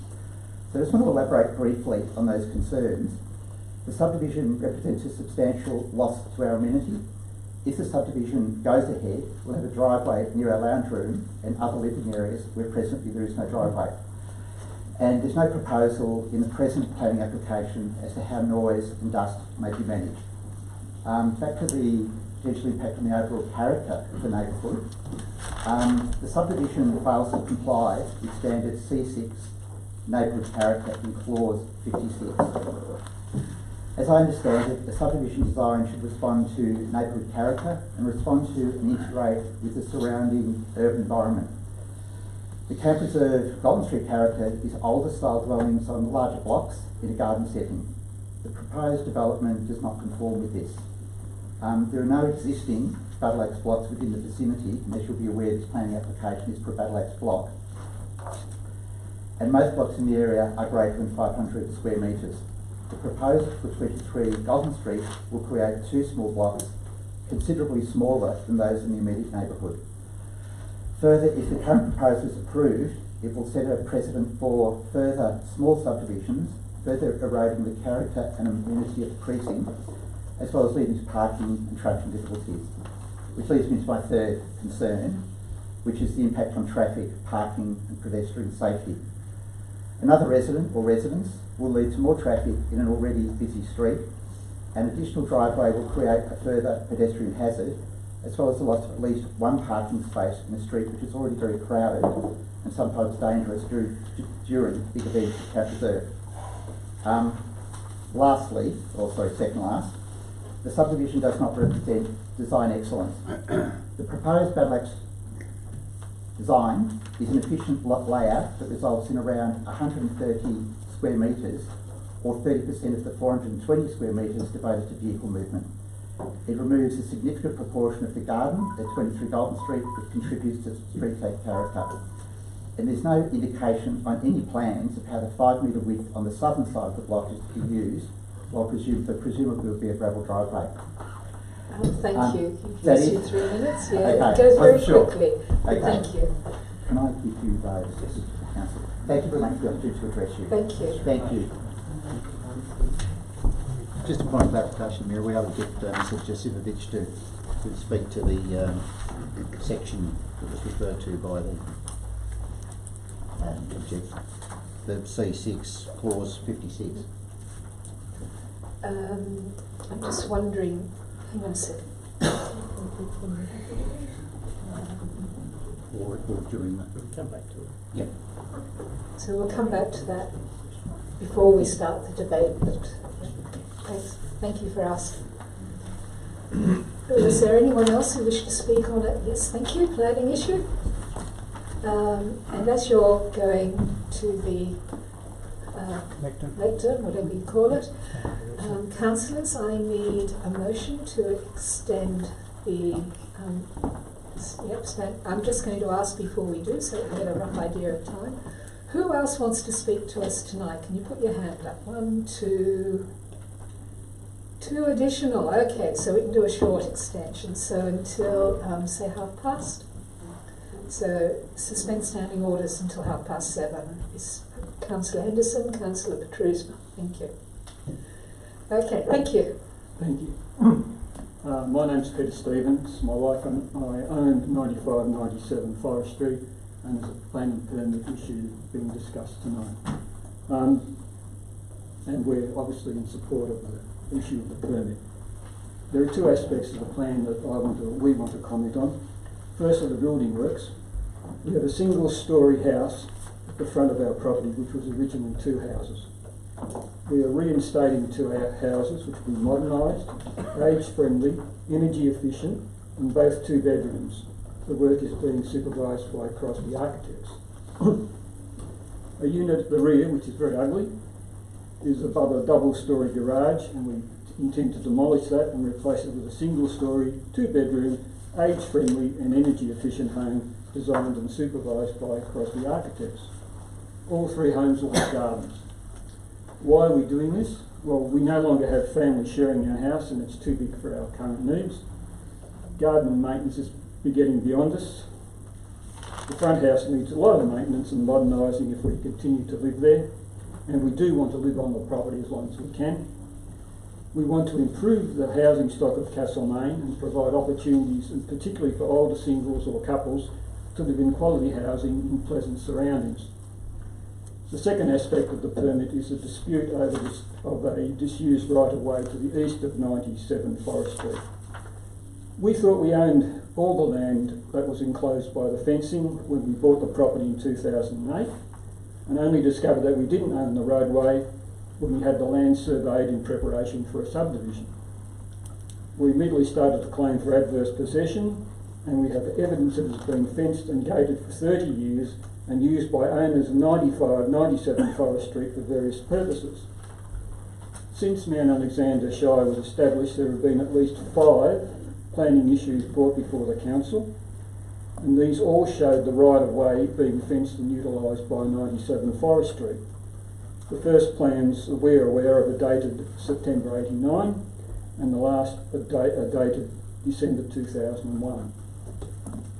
So I just want to elaborate briefly on those concerns. The subdivision represents a substantial loss to our amenity. If the subdivision goes ahead, we'll have a driveway near our lounge room and other living areas where presently there is no driveway. And there's no proposal in the present planning application as to how noise and dust may be managed. Back to the potential impact on the overall character of the neighbourhood. The subdivision fails to comply with standard C6 neighbourhood character in clause 56. As I understand it, the subdivision design should respond to neighbourhood character and respond to and integrate with the surrounding urban environment. The Camp Reserve Dalton Street character is older style dwellings on larger blocks in a garden setting. The proposed development does not conform with this. There are no existing Battle Axe blocks within the vicinity, and as you'll be aware, this planning application is for a Battle Axe block. And most blocks in the area are greater than 500 square metres. The proposal for 23 Dalton Street will create 2 small blocks, considerably smaller than those in the immediate neighbourhood. Further, if the current proposal is approved, it will set a precedent for further small subdivisions, further eroding the character and amenity of the precinct, as well as leading to parking and traffic difficulties. Which leads me to my third concern, which is the impact on traffic, parking and pedestrian safety. Another resident or residents will lead to more traffic in an already busy street. An additional driveway will create a further pedestrian hazard, as well as the loss of at least one parking space in a street which is already very crowded and sometimes dangerous during big events at Camp Reserve. Lastly, or sorry, second last, the subdivision does not represent design excellence. The proposed Battle Axe design is an efficient layout that results in around 130 square metres or 30% of the 420 square metres devoted to vehicle movement. It removes a significant proportion of the garden at 23 Dalton Street, which contributes to streetscape character. And there's no indication on any plans of how the 5 metre width on the southern side of the block is to be used, while presumably will be a gravel driveway. Thank you. You've That used is- your 3 minutes. Yeah, Okay, it goes very wasn't sure. quickly. Okay. Thank you. Can I give you those, Councillor? Thank you very much for the opportunity to address you. Thank you. Thank you. Just a point of clarification, Mayor, we able to get Mr. Civic to speak to the section that was referred to by the objector, the C6 clause 56. I'm just wondering, hang on a second. Or during that. We'll come back to it. Yep. So we'll come back to that before we start the debate, but thanks. Thank you for asking. Is there anyone else who wishes to speak on it? Yes, thank you. Planning issue. And as you're going to the lectern, whatever you call it, councillors, I need a motion to extend the I'm just going to ask before we do, so we get a rough idea of time. Who else wants to speak to us tonight? Can you put your hand up? 1, 2, 2 additional. Okay, so we can do a short extension. So until, say, 7:30. So suspend standing orders until 7:30. Is Councillor Henderson, Councillor Petrusma. Thank you. Okay, thank you. Thank you. My name's Peter Stevens. My wife and I own 9597 Forest Street, and there's a planning permit issue being discussed tonight. And we're obviously in support of the issue of the permit. There are 2 aspects of the plan that we want to comment on. First are the building works. We have a single-storey house at the front of our property, which was originally 2 houses. We are reinstating 2 houses, which will be modernised, age-friendly, energy-efficient, and both 2 bedrooms. The work is being supervised by Crosby Architects. A unit at the rear, which is very ugly, is above a double-storey garage, and we intend to demolish that and replace it with a single-storey, 2-bedroom, age-friendly and energy-efficient home designed and supervised by Crosby Architects. All 3 homes will have gardens. Why are we doing this? Well, we no longer have family sharing our house, and it's too big for our current needs. Garden maintenance is getting beyond us. The front house needs a lot of maintenance and modernising if we continue to live there, and we do want to live on the property as long as we can. We want to improve the housing stock of Castlemaine and provide opportunities, and particularly for older singles or couples, to live in quality housing in pleasant surroundings. The second aspect of the permit is a dispute over a disused right-of-way to the east of 97 Forest Street. We thought we owned all the land that was enclosed by the fencing when we bought the property in 2008, and only discovered that we didn't own the roadway when we had the land surveyed in preparation for a subdivision. We immediately started to claim for adverse possession, and we have evidence that it has been fenced and gated for 30 years and used by owners of 97 Forest Street for various purposes. Since Mount Alexander Shire was established, there have been at least 5 planning issues brought before the council, and these all showed the right-of-way being fenced and utilised by 97 Forest Street. The first plans that we're aware of are dated September 89, and the last are dated December 2001.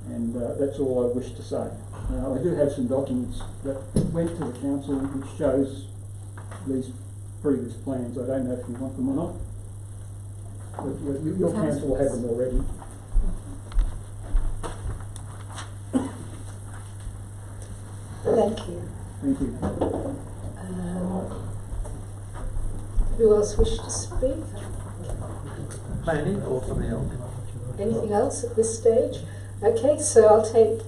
And that's all I wish to say. I do have some documents that went to the council which shows these previous plans. I don't know if you want them or not, but your council will have them already. Thank you. Thank you. Who else wishes to speak? Planning or something else? Anything else at this stage? Okay, so I'll take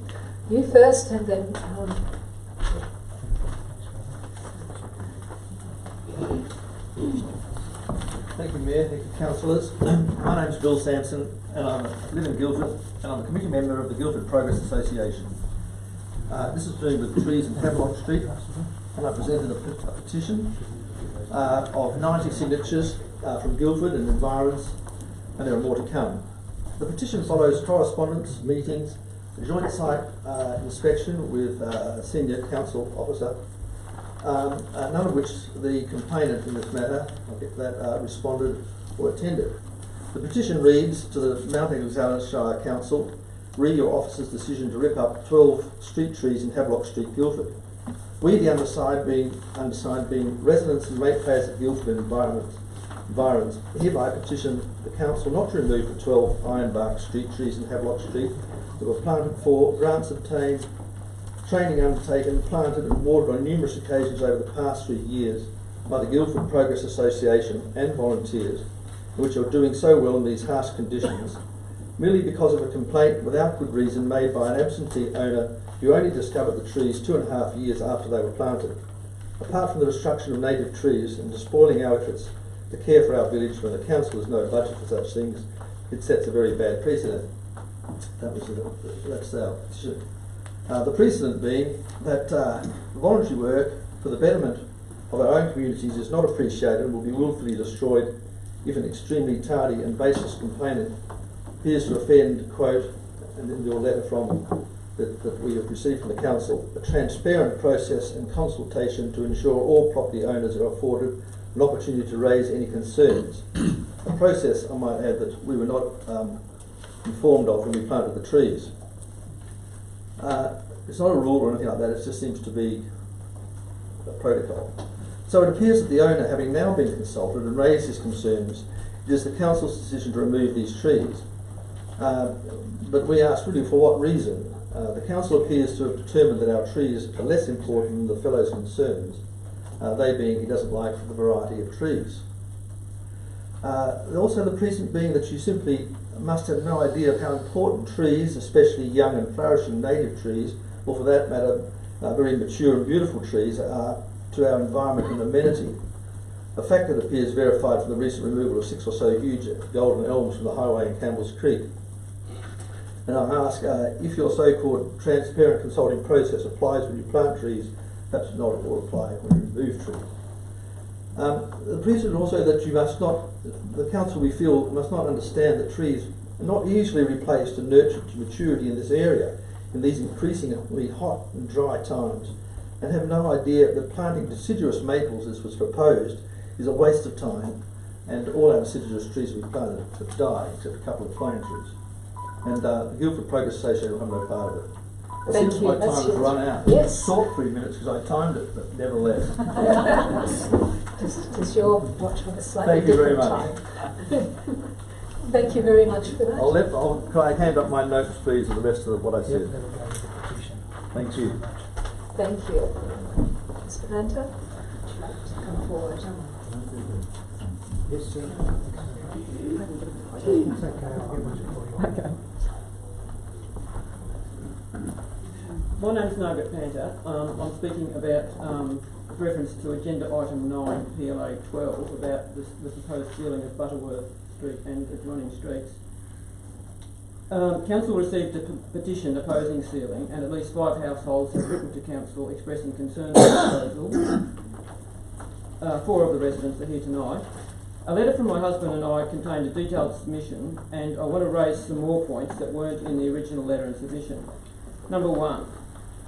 you first, and then Thank you, Mayor. Thank you, councillors. My name's Bill Sampson, and I live in Guildford, and I'm a committee member of the Guildford Progress Association. This is doing with trees in Havelock Street, and I presented a petition of 90 signatures from Guildford and environs, and there are more to come. The petition follows correspondence, meetings, a joint site inspection with a senior council officer, none of which the complainant in this matter responded or attended. The petition reads to the Mount Alexander Shire Council, read your officer's decision to rip up 12 street trees in Havelock Street, Guildford. We, the undersigned being residents and ratepayers of Guildford and environment, environs, hereby petition the council not to remove the 12 ironbark street trees in Havelock Street that were planted for, grants obtained, training undertaken, planted and watered on numerous occasions over the past 3 years by the Guildford Progress Association and volunteers, which are doing so well in these harsh conditions, merely because of a complaint without good reason made by an absentee owner who only discovered the trees 2.5 years after they were planted. Apart from the destruction of native trees and despoiling our efforts to care for our village when the council has no budget for such things, it sets a very bad precedent. That's our position. The precedent being that voluntary work for the betterment of our own communities is not appreciated and will be willfully destroyed if an extremely tardy and baseless complainant appears to offend, quote, and in your letter from that we have received from the council, a transparent process and consultation to ensure all property owners are afforded an opportunity to raise any concerns. A process, I might add, that we were not informed of when we planted the trees. It's not a rule or anything like that, it just seems to be a protocol. So it appears that the owner, having now been consulted and raised his concerns, it is the council's decision to remove these trees. But we asked really for what reason. The council appears to have determined that our trees are less important than the fellow's concerns, they being he doesn't like the variety of trees. Also the precedent being that you simply must have no idea of how important trees, especially young and flourishing native trees, or for that matter very mature and beautiful trees, are to our environment and amenity. A fact that appears verified from the recent removal of 6 or so huge golden elms from the highway in Campbell's Creek. And I ask if your so-called transparent consulting process applies when you plant trees, perhaps not it will apply when you remove trees. The precedent also that you must not, the council we feel must not understand that trees are not easily replaced and nurtured to maturity in this area in these increasingly hot and dry times, and have no idea that planting deciduous maples as was proposed is a waste of time, and all our deciduous trees we've planted have died except a couple of pine trees. And the Guildford Progress Association will have no part of it. It seems my time has run out. Yes. Short 3 minutes because I timed it, but nevertheless. Does your watch have a slightly Thank you very different much. time? Thank you very much for that. Can I hand up my notes, please, and the rest of what I said. Thank you. Thank you. Ms. Fernanda, would you like to come forward? Yes, sir. Okay. My name's Margaret Panter. I'm speaking about reference to agenda item 9, PLA 12, about the proposed sealing of Butterworth Street and adjoining streets. Council received a petition opposing sealing, and at least 5 households have written to Council expressing concerns with the proposal. 4 of the residents are here tonight. A letter from my husband and I contained a detailed submission, and I want to raise some more points that weren't in the original letter and submission. Number 1,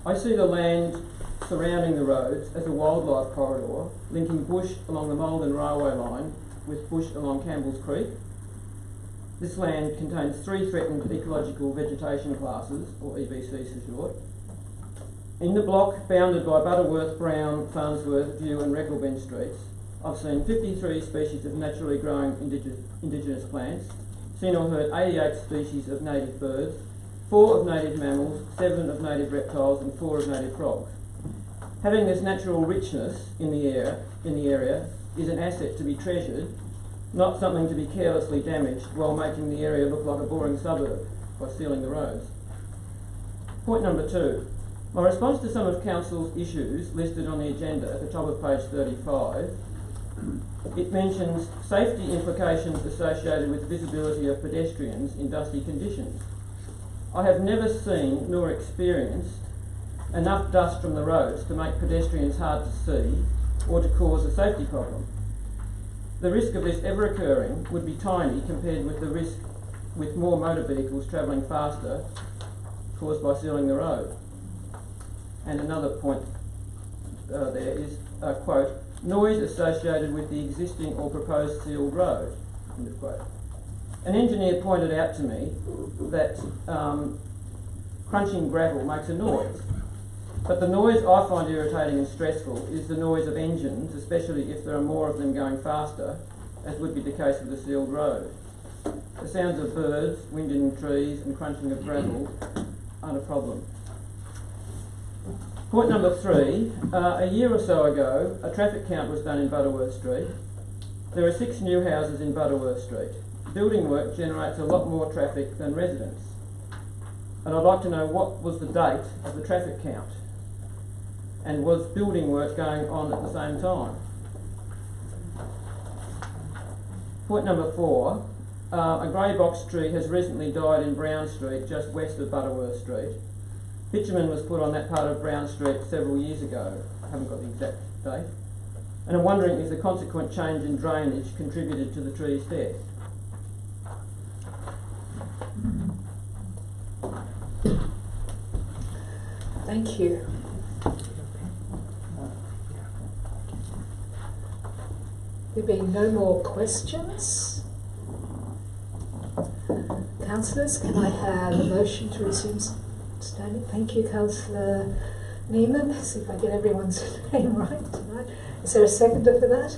I see the land surrounding the roads as a wildlife corridor linking bush along the Malden railway line with bush along Campbell's Creek. This land contains 3 threatened ecological vegetation classes, or EVCs for short. In the block bounded by Butterworth, Brown, Farnsworth, View and Reckleben streets, I've seen 53 species of naturally growing indigenous plants, seen or heard 88 species of native birds, 4 of native mammals, 7 of native reptiles and 4 of native frogs. Having this natural richness in the area is an asset to be treasured, not something to be carelessly damaged while making the area look like a boring suburb by sealing the roads. Point number 2. My response to some of Council's issues listed on the agenda at the top of page 35, it mentions safety implications associated with visibility of pedestrians in dusty conditions. I have never seen nor experienced enough dust from the roads to make pedestrians hard to see or to cause a safety problem. The risk of this ever occurring would be tiny compared with the risk with more motor vehicles travelling faster caused by sealing the road. And another point there is, quote, noise associated with the existing or proposed sealed road, end of quote. An engineer pointed out to me that crunching gravel makes a noise, but the noise I find irritating and stressful is the noise of engines, especially if there are more of them going faster, as would be the case with a sealed road. The sounds of birds, wind in trees and crunching of gravel aren't a problem. Point number 3, a year or so ago, a traffic count was done in Butterworth Street. There are 6 new houses in Butterworth Street. Building work generates a lot more traffic than residents. And I'd like to know what was the date of the traffic count, and was building work going on at the same time? Point number 4, a grey box tree has recently died in Brown Street, just west of Butterworth Street. Bitumen was put on that part of Brown Street several years ago. I haven't got the exact date. And I'm wondering if the consequent change in drainage contributed to the tree's death. Thank you. There being no more questions, councillors, can I have a motion to resume standing? Thank you, Councillor Neiman. See if I get everyone's name right tonight. Is there a seconder for that?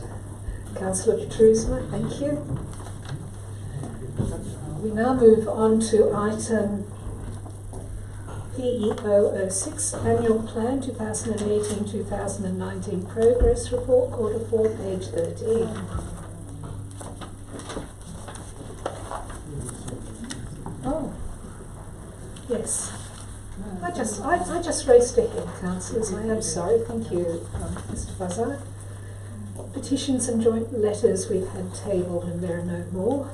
Councillor Trusma, thank you. We now move on to item PE006, Annual Plan 2018-2019 Progress Report, Quarter 4, page 13. Oh, yes. I just raced ahead, councillors. I am sorry. Thank you, Mr. Fazard. Petitions and joint letters we've had tabled, and there are no more.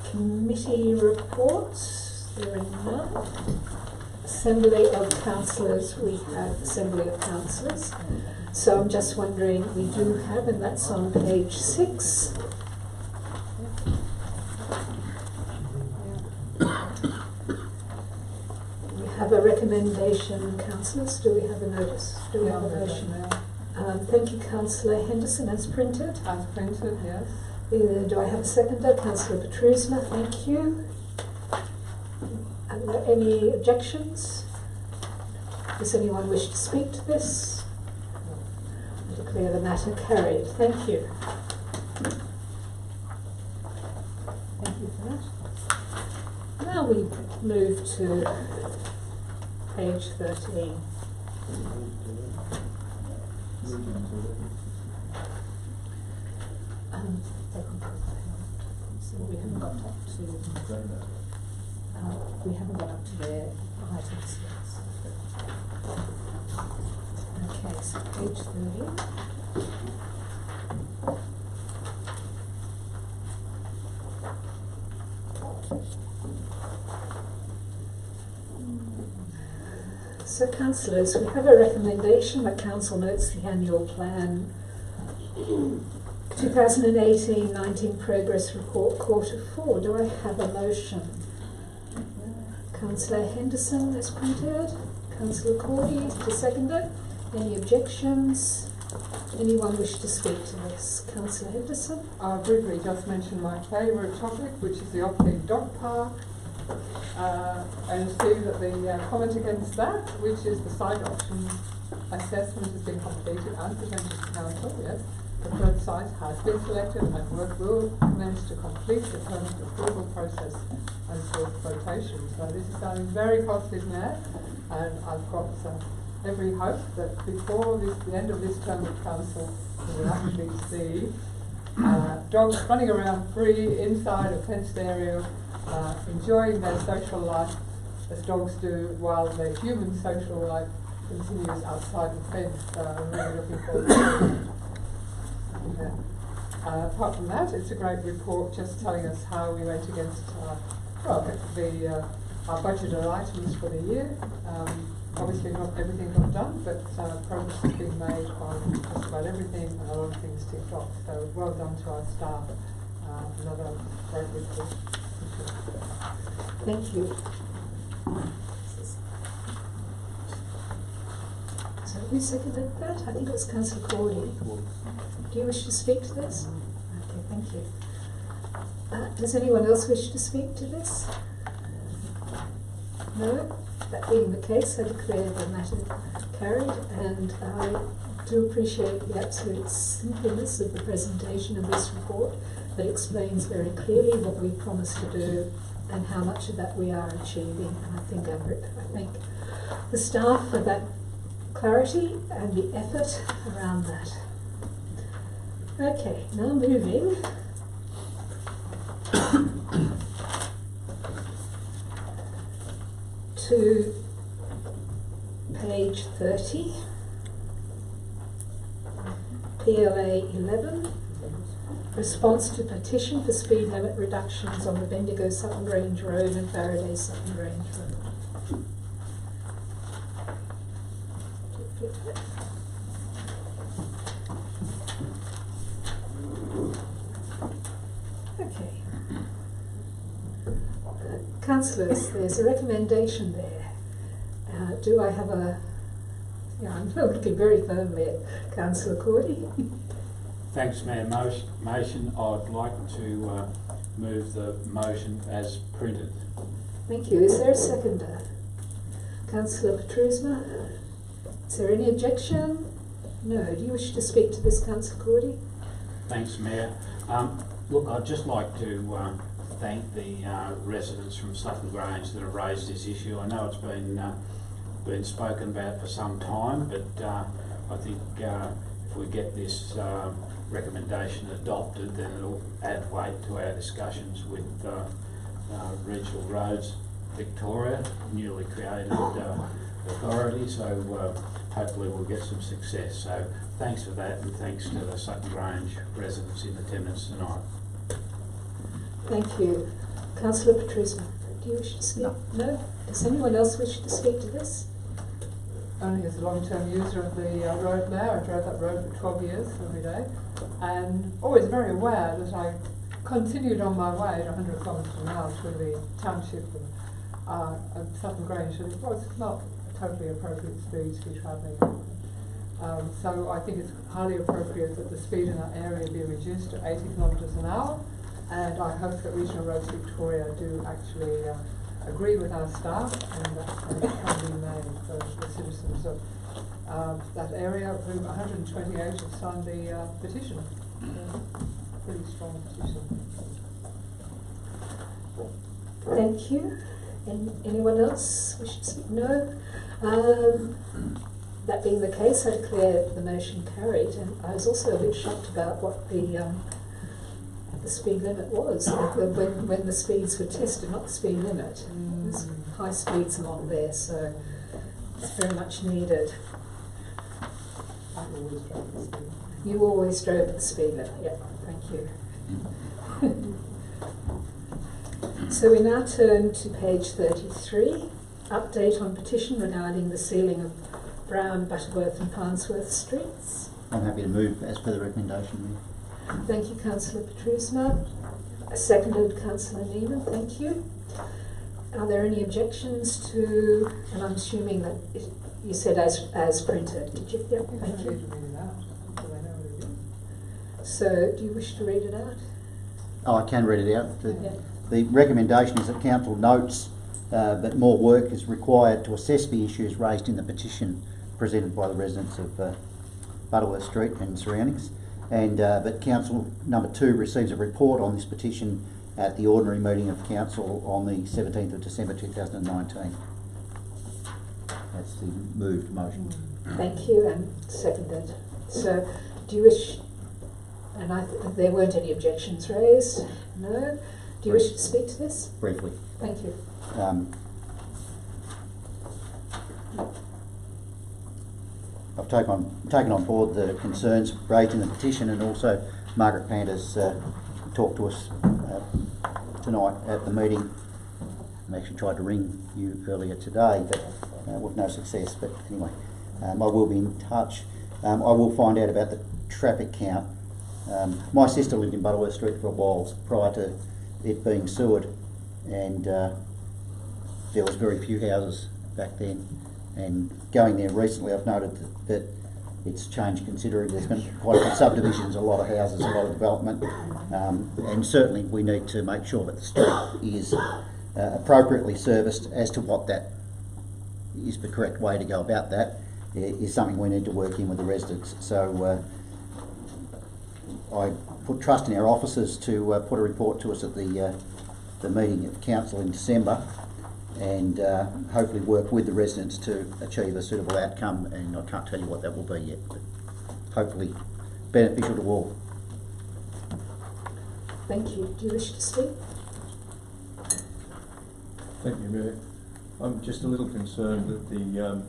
Committee reports, there are none. Assembly of Councillors, we have Assembly of Councillors. So I'm just wondering, we do have, and that's on page 6. We have a recommendation, Councillors. Do we have a notice? Do we have a motion? Thank you, Councillor Henderson, as printed. As printed, yes. Do I have a seconder? Councillor Petrusma, thank you. Are there any objections? Does anyone wish to speak to this? I declare the matter carried. Thank you. Thank you for that. Now we move to page 13. So we haven't got up to their items yet. Okay, so page 30. So, councillors, we have a recommendation that council notes the annual plan 2018-19 progress report, quarter 4. Do I have a motion? Councillor Henderson, as printed. Councillor Cordy, to second it. Any objections? Anyone wish to speak to this? Councillor Henderson? I'll briefly just mention my favourite topic, which is the Optic Dog Park. And see that the comment against that, which is the site option assessment, has been completed and presented to council. Yes, the third site has been selected and work will commence to complete the permit approval process and for quotation. So this is sounding very positive now, and I've got every hope that before the end of this term of council, we will actually see dogs running around free inside a fenced area, enjoying their social life as dogs do, while their human social life continues outside the fence. I'm really looking forward to it. Apart from that, it's a great report just telling us how we went against our budgeted items for the year. Obviously not everything got done, but progress has been made on just about everything, and a lot of things ticked off. So well done to our staff. Another great report. Thank you. So who seconded that? I think it was Councillor Cordy. Do you wish to speak to this? Okay, thank you. Does anyone else wish to speak to this? No? That being the case, I declare the matter carried, and I do appreciate the absolute simpleness of the presentation of this report. that explains very clearly what we promised to do and how much of that we are achieving. And I thank the staff for that clarity and the effort around that. Okay, now moving to page 30, PLA 11, response to petition for speed limit reductions on the Bendigo Sutton Grange Road and Faraday Sutton Grange Road. Okay. Councillors, there's a recommendation there. Do I have a... Yeah, I'm looking very firmly at Councillor Cordy. Thanks, Mayor. Motion, I'd like to move the motion as printed. Thank you. Is there a seconder? Councillor Petrusma? Is there any objection? No. Do you wish to speak to this, Councillor Cordy? Thanks, Mayor. Look, I'd just like to thank the residents from Sutton Grange that have raised this issue. I know it's been spoken about for some time, but I think if we get this recommendation adopted, then it'll add weight to our discussions with Regional Roads Victoria, newly created authority, so hopefully we'll get some success. So thanks for that, and thanks to the Sutton Grange residents in attendance tonight. Thank you. Councillor Petrusma, do you wish to speak? No? Does anyone else wish to speak to this? Only as a long-term user of the road now. I drove that road for 12 years every day, and always very aware that I continued on my way at 100 kilometres an hour through the township of Sutton Grange, and it was not a totally appropriate speed to be travelling. So I think it's highly appropriate that the speed in that area be reduced to 80 kilometres an hour, and I hope that Regional Roads Victoria do actually agree with our staff, and that it can be made for the citizens of that area, of whom 128 have signed the petition. Pretty strong petition. Thank you. Anyone else wish to speak? No? That being the case, I declare the motion carried, and I was also a bit shocked about what the speed limit was when the speeds were tested, not the speed limit. There's high speeds along there, so it's very much needed. I always drove the speed. You always drove the speed limit, yeah, thank you. So we now turn to page 33, update on petition regarding the sealing of Brown, Butterworth and Farnsworth streets. I'm happy to move as per the recommendation. Thank you, Councillor Petrusma. Seconded, Councillor Neiman, thank you. Are there any objections to, and I'm assuming that you said as printed, did you? Yep, thank you. So, do you wish to read it out? Oh, I can read it out. The recommendation is that Council notes that more work is required to assess the issues raised in the petition presented by the residents of Butterworth Street and surroundings, and that Council number 2 receives a report on this petition at the ordinary meeting of Council on the 17th of December 2019. That's the moved motion. Thank you, and seconded. So, do you wish, and there weren't any objections raised? No? Do you wish to speak to this? Briefly. Thank you. I've taken on board the concerns raised in the petition, and also Margaret Panter's talked to us tonight at the meeting. I actually tried to ring you earlier today, but with no success. But anyway, I will be in touch. I will find out about the traffic count. My sister lived in Butterworth Street for a while prior to it being sewered, and there was very few houses back then. And going there recently, I've noted that it's changed considerably. There's been quite a few subdivisions, a lot of houses, a lot of development, and certainly we need to make sure that the street is appropriately serviced. As to what that is the correct way to go about that is something we need to work in with the residents. So I put trust in our officers to put a report to us at the meeting of council in December, and hopefully work with the residents to achieve a suitable outcome. And I can't tell you what that will be yet, but hopefully beneficial to all. Thank you. Do you wish to speak? Thank you, Mayor. I'm just a little concerned that the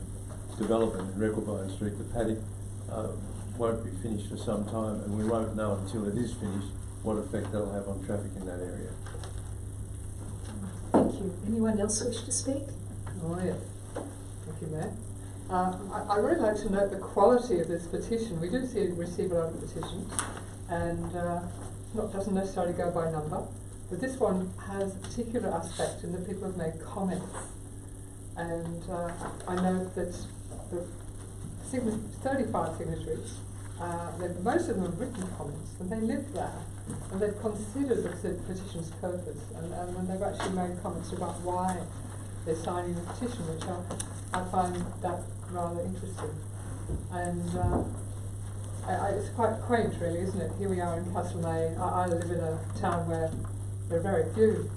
development in Recklebone Street, the paddock, won't be finished for some time, and we won't know until it is finished what effect that'll have on traffic in that area. Thank you. Anyone else wish to speak? Oh yes, thank you, Mayor. I'd really like to note the quality of this petition. We do receive a lot of petitions, and doesn't necessarily go by number, but this one has a particular aspect in that people have made comments. And I know that the 35 signatories, most of them have written comments, and they live there, and they've considered the petition's purpose, and they've actually made comments about why they're signing the petition, which I find that rather interesting. And it's quite quaint, really, isn't it? Here we are in Castlemaine. I live in a town where there are very few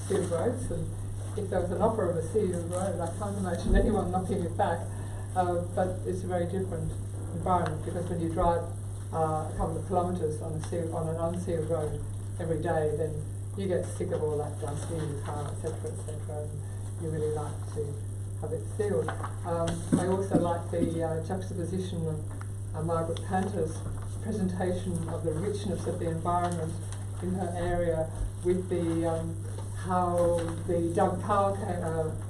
sealed roads, and if there was an offer of a sealed road, I can't imagine anyone knocking it back. But it's a very different environment, because when you drive a couple of kilometres on an unsealed road every day, then you get sick of all that dust in your car, etc., and you really like to have it sealed. I also like the juxtaposition of Margaret Panter's presentation of the richness of the environment in her area with the how the Doug Power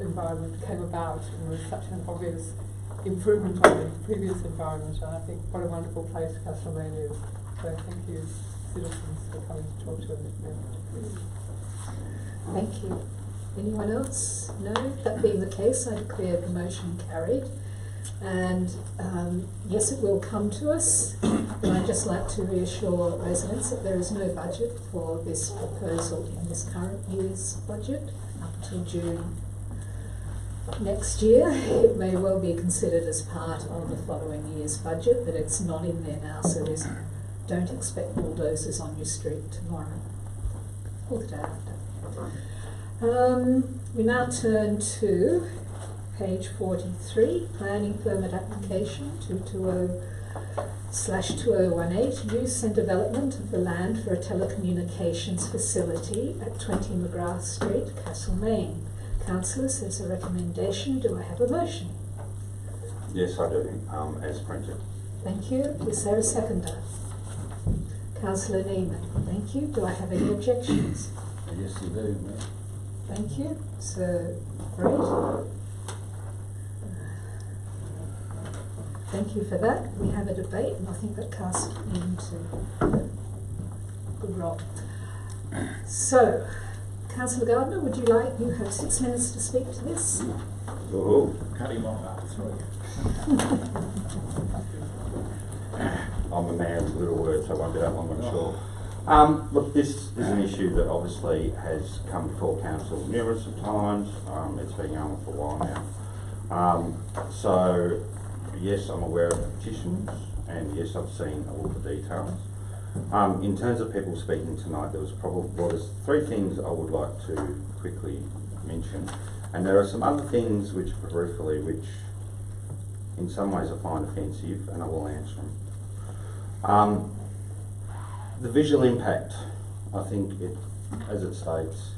environment came about, and was such an obvious improvement on the previous environment. And I think what a wonderful place Castlemaine is. So thank you, citizens, for coming to talk to us. Thank you. Anyone else? No? That being the case, I declare the motion carried. And yes, it will come to us. But I'd just like to reassure residents that there is no budget for this proposal in this current year's budget up until June next year. It may well be considered as part of the following year's budget, but it's not in there now, so don't expect bulldozers on your street tomorrow or the day after. We now turn to page 43, planning permit application 220/2018, use and development of the land for a telecommunications facility at 20 McGrath Street, Castlemaine. Councillors, there's a recommendation. Do I have a motion? Yes, I do, as printed. Thank you. Is there a seconder? Councillor Neiman. Thank you. Do I have any objections? Yes, you do, Mayor. Thank you. So, great. Thank you for that. We have a debate, and I think that casts me into a good role. So, Councillor Gardner, you have 6 minutes to speak to this. Oh, cut him off after 3. I'm a man with little words, so I won't be that long, I'm sure. Look, this is an issue that obviously has come before council numerous of times. It's been going on for a while now. So, yes, I'm aware of the petitions, and yes, I've seen all the details. In terms of people speaking tonight, there's 3 things I would like to quickly mention, and there are some other things which in some ways I find offensive, and I will answer them. The visual impact, I think, as it states,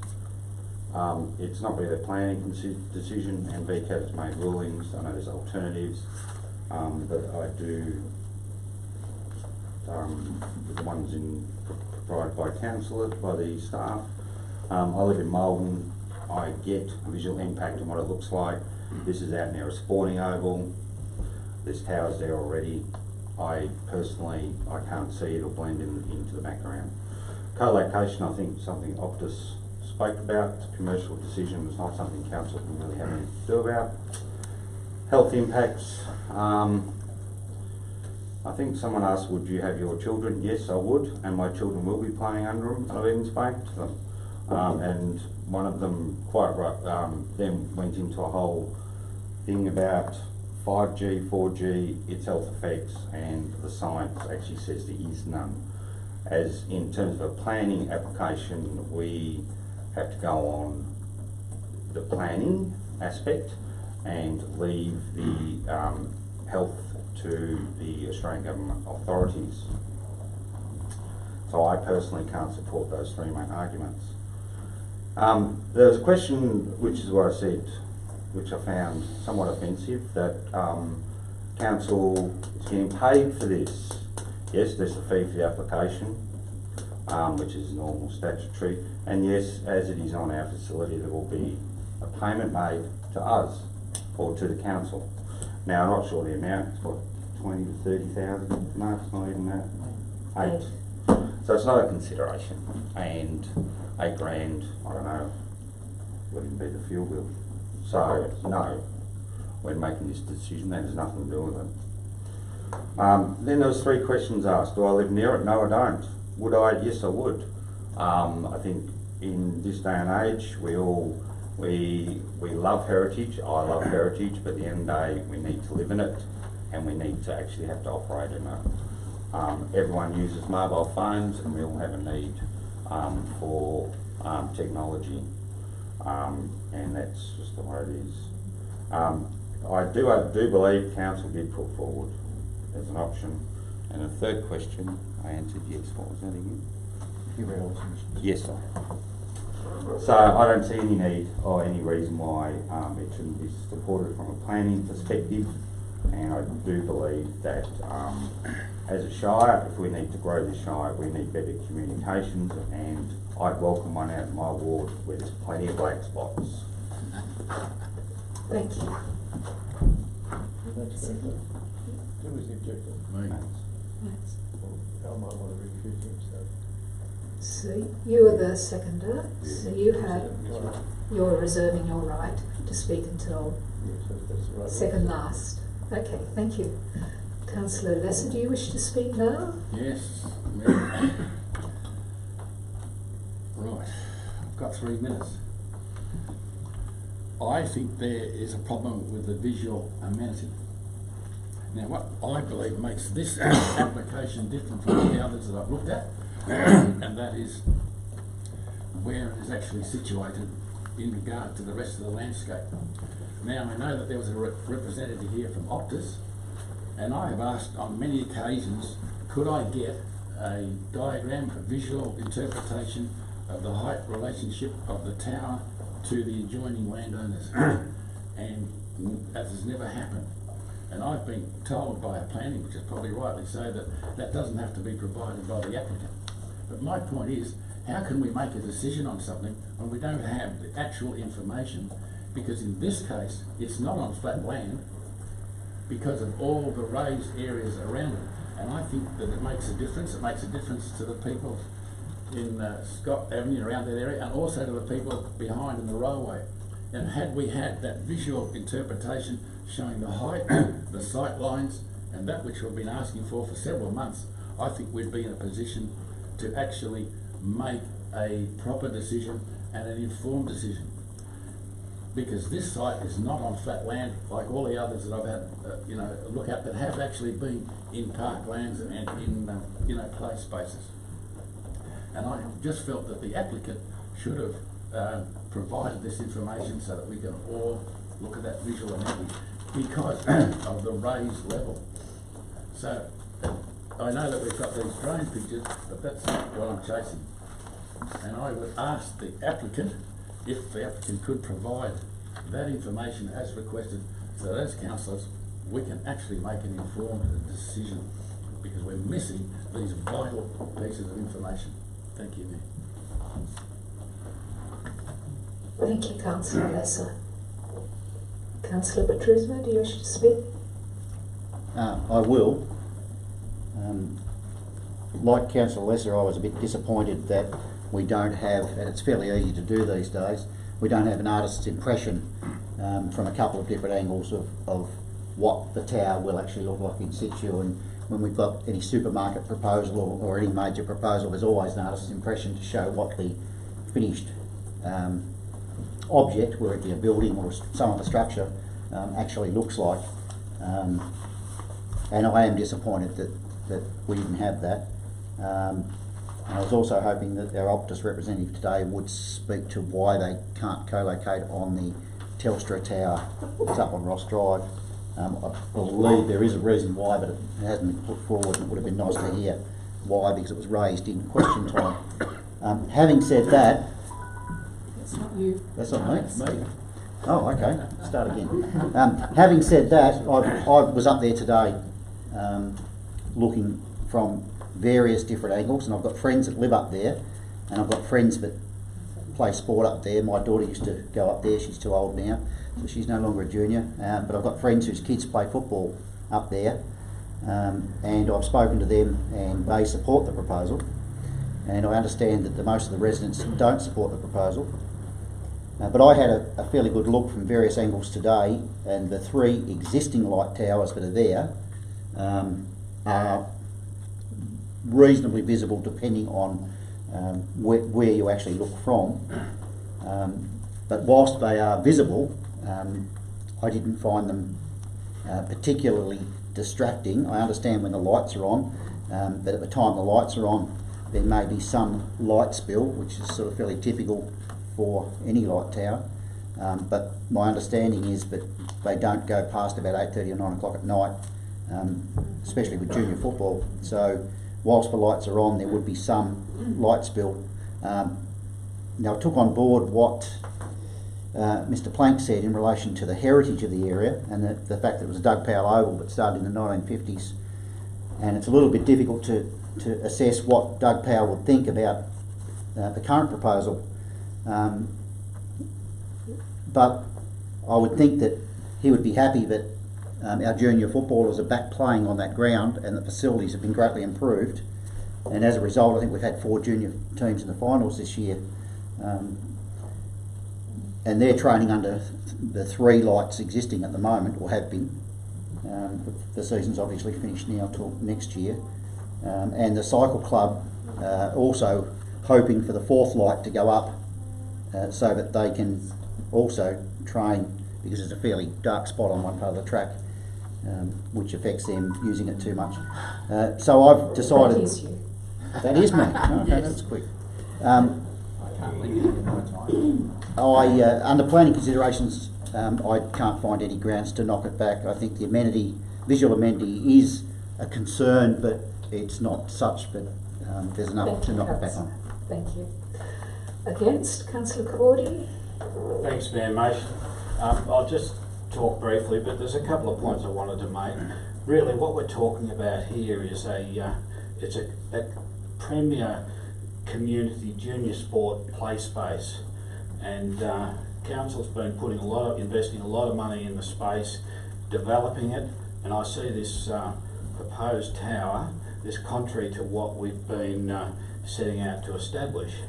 it's not really a planning decision, and VCAT has made rulings. I know there's alternatives, but I do. The ones provided by councillors, by the staff. I live in Malvern. I get visual impact and what it looks like. This is out near a sporting oval. There's towers there already. I can't see it or blend into the background. Co-location, I think, something Optus spoke about. It's a commercial decision. It's not something council can really have anything to do about. Health impacts. I think someone asked, would you have your children? Yes, I would, and my children will be playing under them, and I've even spoken to them. And one of them, quite right, then went into a whole thing about 5G, 4G, its health effects, and the science actually says there is none. as in terms of a planning application, we have to go on the planning aspect and leave the health to the Australian government authorities. So I personally can't support those three main arguments. There's a question, which is what I said, which I found somewhat offensive, that council is getting paid for this. Yes, there's a fee for the application, which is normal statutory, and yes, as it is on our facility, there will be a payment made to us or to the council. Now, I'm not sure the amount, it's what, 20 to 30,000? No, it's not even that. 8. So it's not a consideration, and $8 grand, I don't know, would even be the fuel bill. So, no, when making this decision, that has nothing to do with it. Then there was 3 questions asked. Do I live near it? No, I don't. Would I? Yes, I would. I think in this day and age, we love heritage. I love heritage, but at the end of the day, we need to live in it, and we need to actually have to operate in it. Everyone uses mobile phones, and we all have a need for technology, and that's just the way it is. I do believe council did put forward as an option. And the third question, I answered yes. What was that again? Yes, sir. So I don't see any need or any reason why it shouldn't be supported from a planning perspective, and I do believe that as a Shire, if we need to grow the Shire, we need better communications, and I'd welcome one out in my ward where there's plenty of black spots. Thank you. Who was the objector? Me. I might want to refute him, So you were the seconder, so you you're reserving your right to speak until second last. Okay, thank you. Councillor Lesser, do you wish to speak now? Yes. Right, I've got 3 minutes. I think there is a problem with the visual amenity. Now, what I believe makes this application different from the others that I've looked at, and that is where it is actually situated in regard to the rest of the landscape. Now, I know that there was a representative here from Optus, and I have asked on many occasions, could I get a diagram, a visual interpretation of the height relationship of the tower to the adjoining landowners, and that has never happened. And I've been told by a planning, which is probably rightly so, that that doesn't have to be provided by the applicant. But my point is, how can we make a decision on something when we don't have the actual information? Because in this case, it's not on flat land because of all the raised areas around it. And I think that it makes a difference. It makes a difference to the people in Scott Avenue, around that area, and also to the people behind in the railway. And had we had that visual interpretation showing the height, the sight lines, and that which we've been asking for several months, I think we'd be in a position to actually make a proper decision and an informed decision. Because this site is not on flat land like all the others that I've had, look at, that have actually been in parklands and in, play spaces. And I just felt that the applicant should have provided this information so that we can all look at that visual amenity because of the raised level. So I know that we've got these drone pictures, but that's not what I'm chasing. And I would ask the applicant if the applicant could provide that information as requested, so that as councillors we can actually make an informed decision, because we're missing these vital pieces of information. Thank you, Mayor. Thank you, Councillor Lesser. Councillor Petrizma, do you wish to speak? I will. Like Councillor Lesser, I was a bit disappointed that we don't have, and it's fairly easy to do these days, we don't have an artist's impression from a couple of different angles of what the tower will actually look like in situ. And when we've got any supermarket proposal or any major proposal, there's always an artist's impression to show what the finished object, whether it be a building or some of the structure, actually looks like. And I am disappointed that we didn't have that. And I was also hoping that our Optus representative today would speak to why they can't co-locate on the Telstra tower that's up on Ross Drive. I believe there is a reason why, but it hasn't been put forward, and it would have been nice to hear why, because it was raised in question time. Having said that... It's not you. That's not me. It's me. Oh, okay. Start again. Having said that, I was up there today looking from various different angles, and I've got friends that live up there, and I've got friends that play sport up there. My daughter used to go up there. She's too old now, so she's no longer a junior. But I've got friends whose kids play football up there, and I've spoken to them, and they support the proposal. And I understand that most of the residents don't support the proposal. But I had a fairly good look from various angles today, and the 3 existing light towers that are there are reasonably visible depending on where you actually look from. But whilst they are visible, I didn't find them particularly distracting. I understand when the lights are on, but at the time the lights are on, there may be some light spill, which is sort of fairly typical for any light tower, but my understanding is that they don't go past about 8:30 or 9 o'clock at night, especially with junior football. So whilst the lights are on, there would be some light spill. Now I took on board what Mr. Plank said in relation to the heritage of the area, and the fact that it was a Doug Powell Oval that started in the 1950s, and it's a little bit difficult to assess what Doug Powell would think about the current proposal. But I would think that he would be happy that our junior footballers are back playing on that ground, and the facilities have been greatly improved. And as a result, I think we've had 4 junior teams in the finals this year. And they're training under the 3 lights existing at the moment, or have been. The season's obviously finished now till next year. And the cycle club also hoping for the 4th light to go up, so that they can also train, because there's a fairly dark spot on one part of the track, which affects them using it too much. So I've decided... That is you. That is me. Okay, that's quick. Under planning considerations, I can't find any grounds to knock it back. I think the visual amenity is a concern, but it's not such that there's enough to knock it back on. Thank you. Against, Councillor Cordy? Thanks, Mayor Mate. I'll just talk briefly, but there's a couple of points I wanted to make. Really, what we're talking about here is it's a premier community junior sport play space, and council's been investing a lot of money in the space, developing it, and I see this proposed tower is contrary to what we've been setting out to establish.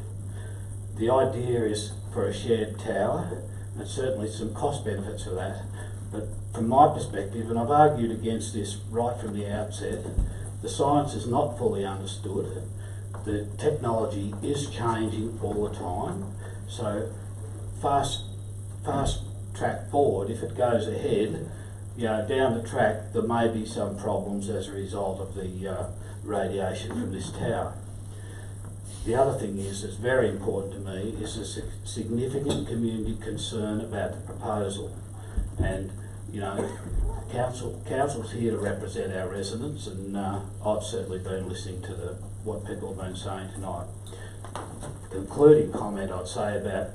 The idea is for a shared tower, and certainly some cost benefits for that, but from my perspective, and I've argued against this right from the outset, the science is not fully understood. The technology is changing all the time, so fast track forward, if it goes ahead, down the track there may be some problems as a result of the radiation from this tower. The other thing is, that's very important to me, is a significant community concern about the proposal. And, council's here to represent our residents, and I've certainly been listening to what people have been saying tonight. Concluding comment I'd say about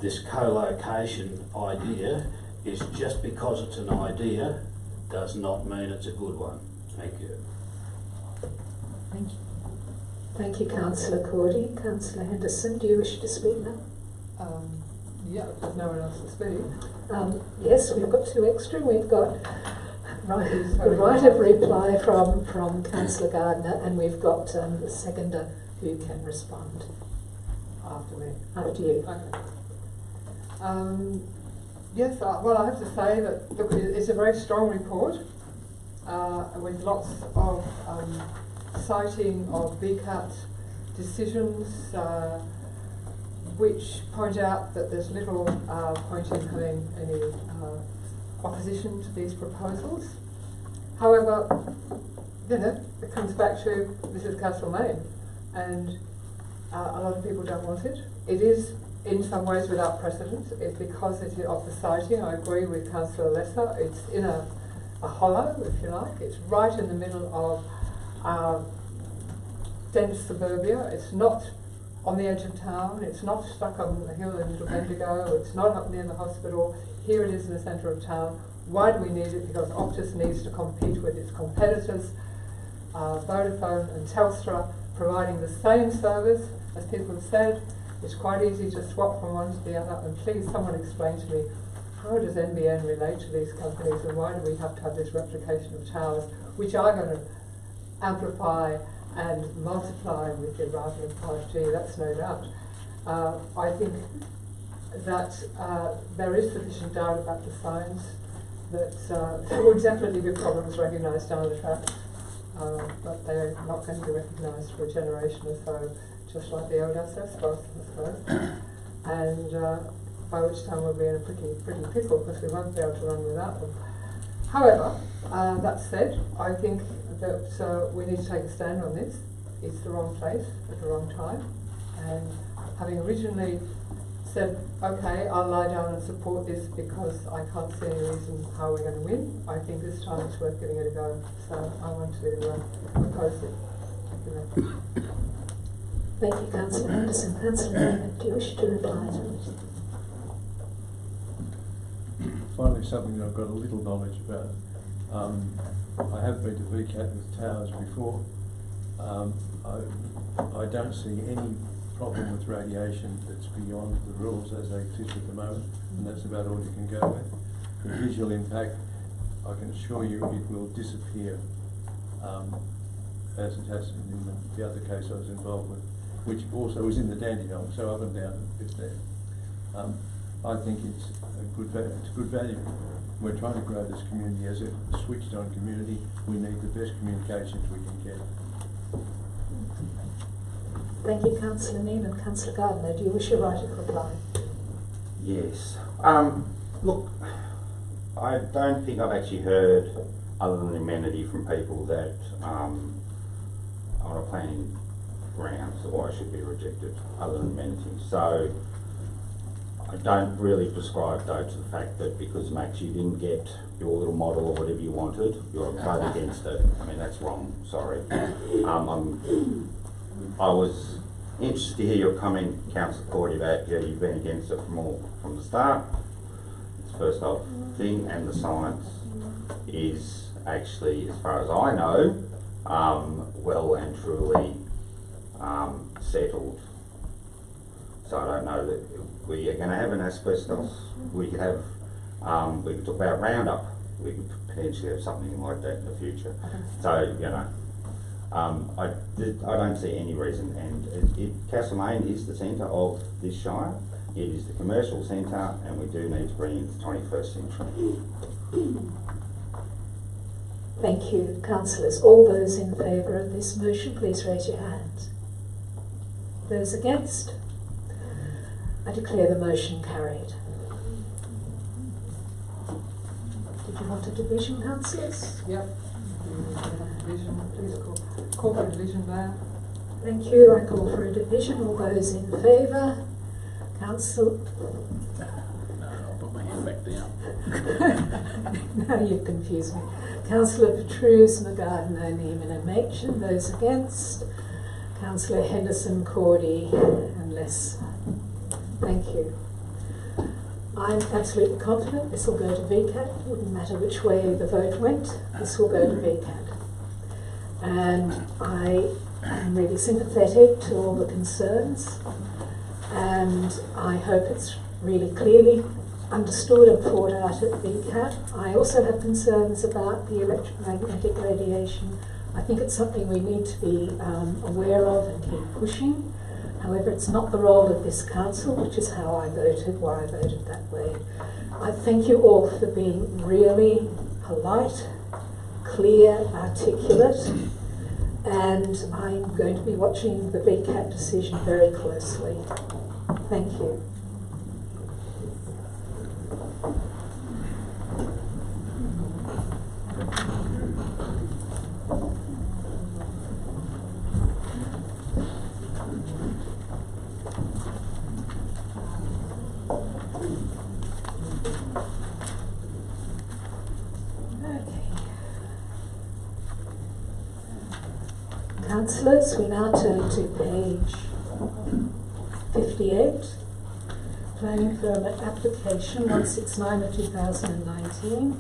this co-location idea is, just because it's an idea does not mean it's a good one. Thank you. Thank you. Thank you, Councillor Cordy. Councillor Henderson, do you wish to speak now? Yeah, if there's no one else to speak. Yes, we've got 2 extra. We've got the right of reply from Councillor Gardner, and we've got the seconder who can respond after you. Okay. Yes, well, I have to say that look, it's a very strong report with lots of citing of BCAT decisions which point out that there's little point in having any opposition to these proposals. However, it comes back to this is Castlemaine, and A lot of people don't want it. It is in some ways without precedent. It's because it is of the siting. I agree with Councillor Lesser. It's in a hollow, if you like. It's right in the middle of dense suburbia. It's not on the edge of town. It's not stuck on the hill in Little Bendigo. It's not up near the hospital. Here it is in the centre of town. Why do we need it? Because Optus needs to compete with its competitors, Vodafone and Telstra, providing the same service. As people have said, it's quite easy to swap from one to the other, and please someone explain to me, how does NBN relate to these companies, and why do we have to have this replication of towers, which are going to amplify and multiply with the arrival of 5G, that's no doubt. I think that there is sufficient doubt about the science, that there will definitely be problems recognised down the track, but they're not going to be recognised for a generation or so, just like the old SS was, I suppose. And by which time we'll be in a pretty pickle, because we won't be able to run without them. However, that said, I think that we need to take a stand on this. It's the wrong place at the wrong time. And having originally said, okay, I'll lie down and support this because I can't see any reason how we're going to win, I think this time it's worth giving it a go. So I want to oppose it. Thank you very much. Thank you, Councillor Anderson. Councillor Raymond, do you wish to reply to it? Finally, something that I've got a little knowledge about. I have been to VCAT with towers before. I don't see any problem with radiation that's beyond the rules as they exist at the moment, and that's about all you can go with. The visual impact, I can assure you it will disappear, as it has in the other case I was involved with, which also was in the Dandenong, so up and down a bit there. I think it's a good value. We're trying to grow this community as a switched on community. We need the best communications we can get. Thank you, Councillor Neiman. Councillor Gardner, do you wish a right of reply? Yes. Look, I don't think I've actually heard, other than amenity, from people that on a planning grounds why it should be rejected, other than amenity. So I don't really prescribe, though, to the fact that because, Max, you didn't get your little model or whatever you wanted, you're vote against it. I mean, that's wrong, sorry. I was interested to hear your comment, Councillor Cordy, about you've been against it from the start. It's the first off thing, and the science is actually, as far as I know, well and truly settled. So I don't know that we are going to have an asbestos. We could have, we could talk about Roundup. We could potentially have something like that in the future. So, you know, I don't see any reason, and Castlemaine is the centre of this Shire. It is the commercial centre, and we do need to bring it to the 21st century. Thank you, councillors. All those in favour of this motion, please raise your hands. Those against? I declare the motion carried. Did you want a division, councillors? Yep. Division, please call for a division there. Thank you. I call for a division. All those in favour? Council. No, I'll put my hand back down. Now you've confused me. Councillor Petrus, McGarden, O'Neill and Machen. Those against? Councillor Henderson, Cordy and Less. Thank you. I'm absolutely confident this will go to VCAT. It wouldn't matter which way the vote went, this will go to VCAT. And I am really sympathetic to all the concerns, and I hope it's really clearly understood and fought out at VCAT. I also have concerns about the electromagnetic radiation. I think it's something we need to be aware of and keep pushing. However, it's not the role of this council, which is how I voted, why I voted that way. I thank you all for being really polite, clear, articulate, and I'm going to be watching the VCAT decision very closely. Thank you. Councillors, we now turn to page 58. Planning permit application 169 of 2019.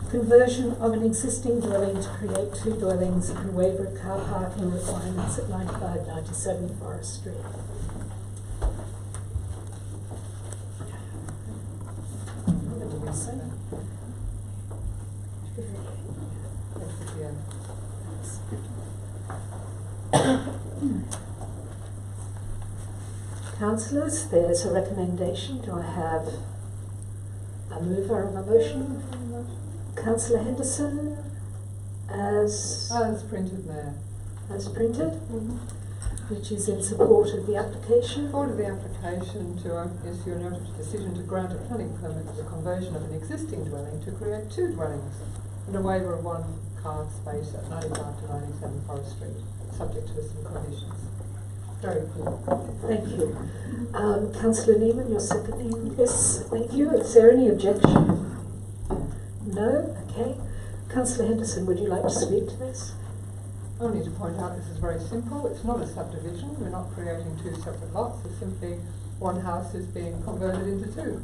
Conversion of an existing dwelling to create two dwellings and waiver of car parking requirements at 9597 Forest Street. What did we say? Councillors, there's a recommendation. Do I have a mover of a motion? Councillor Henderson, as printed, Mayor. As printed, which is in support of the application. Support of the application to issue a notice of decision to grant a planning permit for the conversion of an existing dwelling to create two dwellings and a waiver of one car space at 95 to 97 Forest Street, subject to some conditions. Very good. Thank you. Councillor Neiman, you're seconding this. Thank you. Is there any objection? No? Okay. Councillor Henderson, would you like to speak to this? Only to point out this is very simple. It's not a subdivision. We're not creating two separate lots. It's simply one house is being converted into two,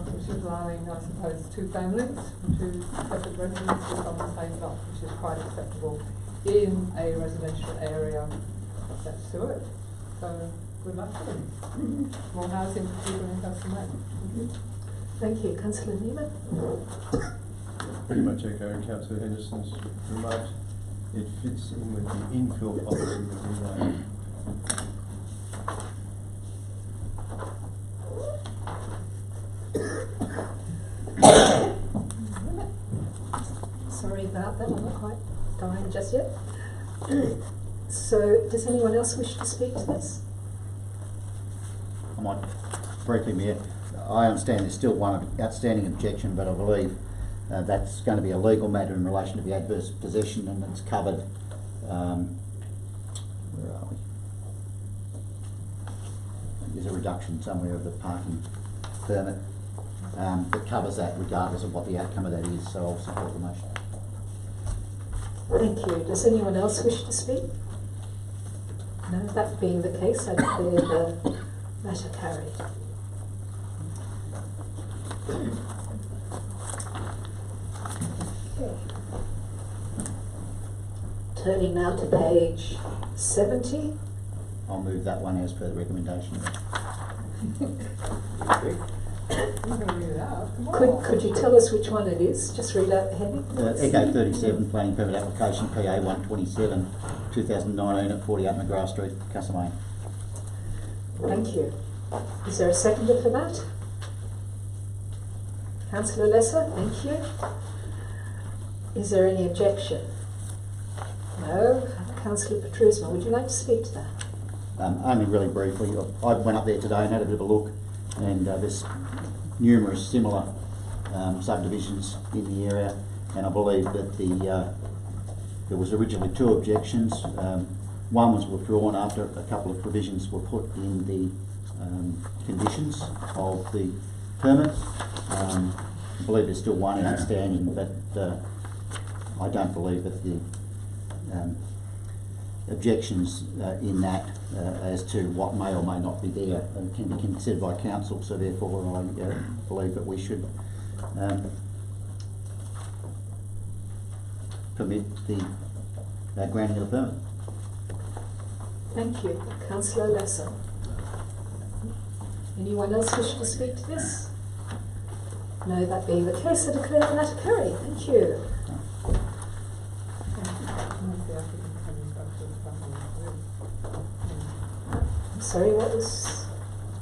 which is allowing, I suppose, two families and two separate residences on the same lot, which is quite acceptable in a residential area. That's Civic. So good luck to them. More housing for people in Castlemaine. Thank you. Councillor Neiman? Pretty much echoing Councillor Henderson's remarks. It fits in with the infill policy that we Sorry about that. I'm not quite dying just yet. So, does anyone else wish to speak to this? I might briefly, Mayor. I understand there's still one outstanding objection, but I believe that's going to be a legal matter in relation to the adverse possession, and it's covered. Where are we? There's a reduction somewhere of the parking permit that covers that, regardless of what the outcome of that is. So I'll support the motion. Thank you. Does anyone else wish to speak? No, that being the case, I declare the matter carried. Okay. Turning now to page 70. I'll move that one as per the recommendation. Could you tell us which one it is? Just read out the heading. Echo 37, planning permit application PA 127, 2019 at 48 McGrath Street, Castlemaine. Thank you. Is there a seconder for that? Councillor Lesser, thank you. Is there any objection? No. Councillor Petrusma, would you like to speak to that? Only really briefly. I went up there today and had a bit of a look, and there's numerous similar subdivisions in the area, and I believe that there was originally two objections. One was withdrawn after a couple of provisions were put in the conditions of the permit. I believe there's still one outstanding, but I don't believe that the objections in that as to what may or may not be there can be considered by council, so therefore I believe that we should permit the granting of the permit. Thank you. Councillor Lesser. Anyone else wish to speak to this? No, that being the case, I declare the matter carried. Thank you. Sorry, what was...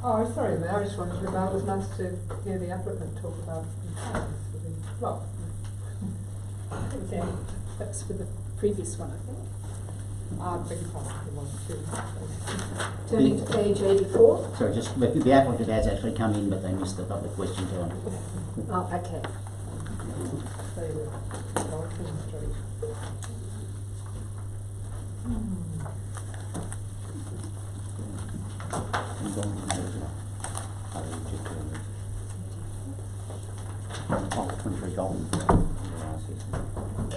Oh, sorry, Mayor, I just wanted to know, it was nice to hear the applicant talk about the plans for the block. Okay, that was for the previous one, I think. I beg your pardon, it was too. Turning to page 84. Sorry, just the applicant has actually come in, but they missed the public question time. Oh, okay. There you go. Dorking Street. Oh, 23 Golden.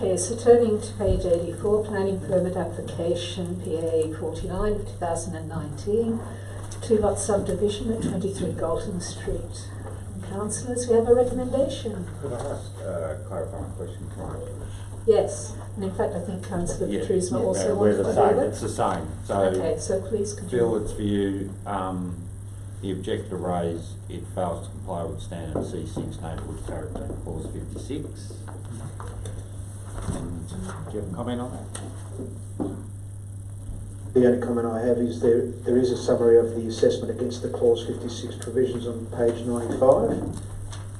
Okay, so turning to page 84, planning permit application PA 49 of 2019, two-lot subdivision at 23 Galton Street. Councillors, we have a recommendation. Could I ask a clarifying question prior to this? Yes, and in fact I think Councillor Patrice also we're wants the to same. do it. It's the same. So Okay, so please continue. Bill, it's for you. The objector raised it fails to comply with standard C6 neighbourhood character clause 56. And do you have a comment on that? The only comment I have is there is a summary of the assessment against the clause 56 provisions on page 95.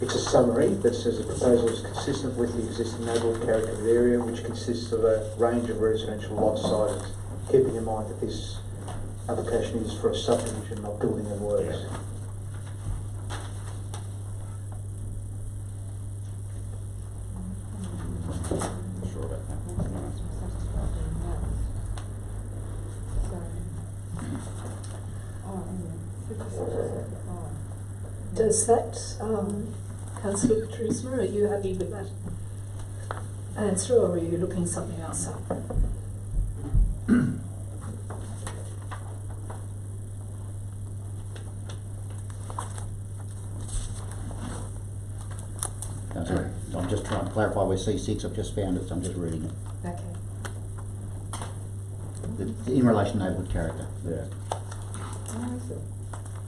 It's a summary that says the proposal is consistent with the existing neighbourhood character of the area, which consists of a range of residential lot sizes, keeping in mind that this application is for a subdivision, not building and works. Yeah. Not sure about that. Does that, Councillor Patrice, are you happy with that answer, or are you looking something else up? That's all right. I'm just trying to clarify where C6, I've just found it, so I'm just reading it. Okay. In relation to neighbourhood character. Yeah.